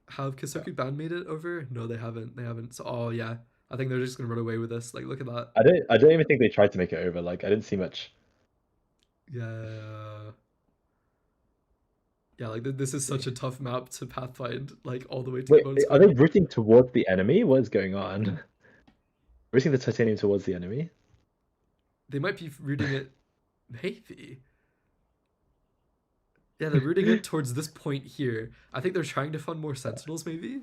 Have Yeah. Kisoku Band made it over? No, they haven't. They haven't. So oh yeah. I think they're just gonna run away with this. Like look at that. I don't even think they tried to make it over. Like I didn't see much. Yeah. Yeah, like this is such a tough map to pathfind, like all the way to the Wait, bonus are they point. routing towards the enemy? What is going on? Routing the titanium towards the enemy? They might be rooting it, maybe. Yeah, they're rooting it towards this point here. I think they're trying to fund more sentinels, maybe.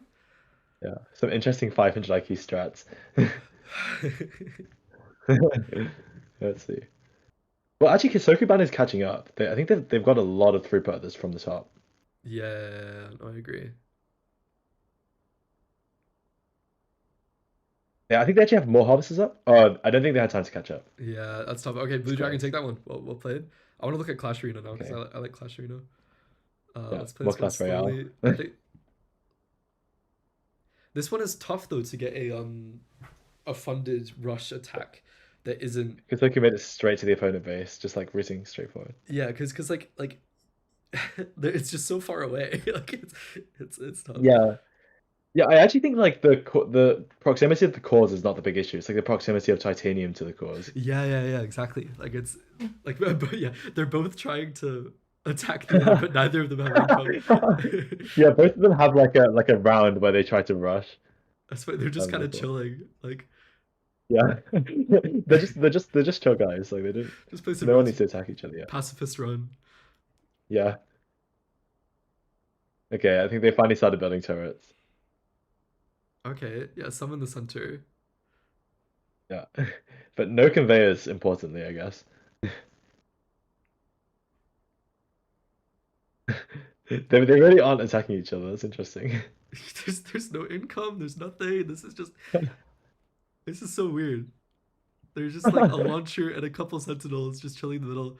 Yeah, some interesting 500 IQ strats. Let's see. Well, actually, Kisokuban is catching up. I think they've got a lot of throughput this from the top. Yeah, no, I agree. Yeah, I think they actually have more harvesters up. Oh, I don't think they had time to catch up. Yeah, that's tough. Okay, It's Blue Dragon, close. take that one. Well played. I want to look at Clash Arena now because Okay. I like Clash Arena. Yeah, Let's play more this one Clash Royale. slowly. I think this one is tough though to get a funded rush attack that isn't. Kisoku made it straight to the opponent base, just like routing straight forward. Yeah, because like it's just so far away. Like it's tough. Yeah, yeah. I actually think like the proximity of the cores is not the big issue. It's like the proximity of titanium to the cores. Yeah, exactly. Like it's like but yeah, they're both trying to attack the other, but neither of them have income. Yeah, both of them have like a round where they try to rush. That's why they're just kind That's of cool. chilling. Like Yeah, they're just chill guys. Like they don't. just play some No one runs, needs to attack each other yet. pacifist run. Yeah. Okay, I think they finally started building turrets. Okay, yeah, some in the center. Yeah, but no conveyors. Importantly, I guess. They really aren't attacking each other. That's interesting. There's no income. There's nothing. This is so weird. There's just like a launcher and a couple sentinels just chilling in the middle.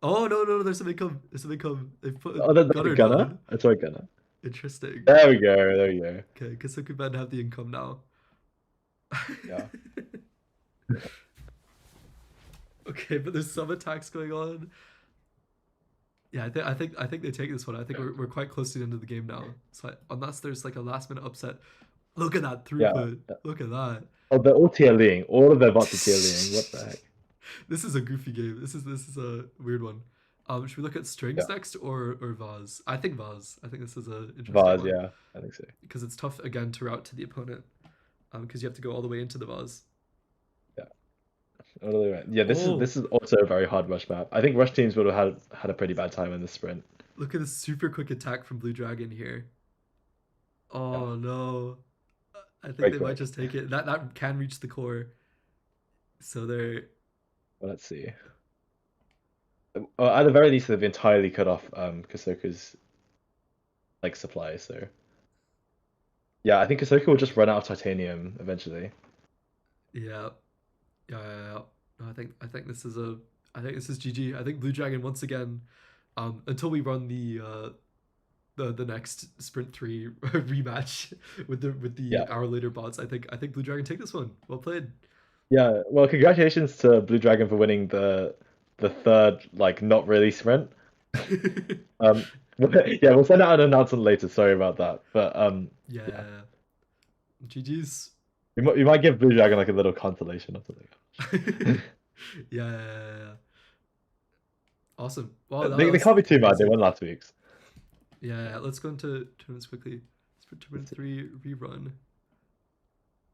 Oh no, there's some income. There's some income. They've put a Oh, that's a gunner gunner. down. That's a gunner. Interesting. There we go. There we go. Okay, Kasakuban have the income now. Yeah. Okay, but there's some attacks going on. Yeah, I think they take this one. I think we're quite close to the end of the game now. So unless there's like a last minute upset, look at that Yeah. throughput. Look at that. Oh, they're all TLing. All of their bots are TLing. What the heck? This is a goofy game. This is a weird one. Should we look at strings Yeah. next or vase? I think vase. I think this is a interesting Vase. one Yeah, I think so. because it's tough again to route to the opponent. Because you have to go all the way into the vase. Yeah. All the way around. Yeah, Oh, this is also a very hard rush map. I think rush teams would have had a pretty bad time in the sprint. look at this super quick attack from Blue Dragon here. Yeah, Oh no. I think very they might quick. just take it. That can reach the core. So they're Well, let's see. At the very least, they've entirely cut off Kasoka's like supply. So yeah, I think Kasoka will just run out of titanium eventually. yeah. Yeah. No, I think this is GG. I think Blue Dragon once again, until we run the next Sprint 3 rematch with the Yeah. hour later bots. I think Blue Dragon take this one. Well played. Yeah, well, congratulations to Blue Dragon for winning the third like not really sprint. Um, yeah, we'll send out an announcement later. Sorry about that, but yeah, Yeah. GG's. we might give Blue Dragon like a little consolation or something. Yeah. Awesome. Wow, that They was can't be too bad. They crazy. won last week's. Yeah, let's go into tournaments quickly. Sprint Tournament 3 rerun.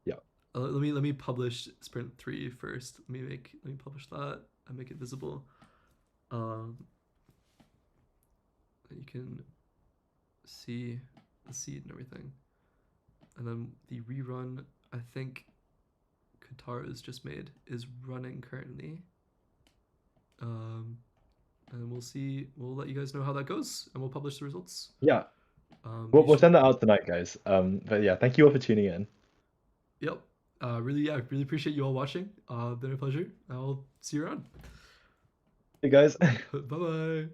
Yeah, Let me publish Sprint 3 first. Let me publish that and make it visible. Um, and you can see the seed and everything. And then the rerun, I think Katara's just made, is running currently. And we'll let you guys know how that goes, and we'll publish the results. yeah. You We'll should, send that out tonight, guys. But yeah, thank you all for tuning in. yep. Really appreciate you all watching. Been a pleasure. I'll see you around. Hey guys. Bye bye.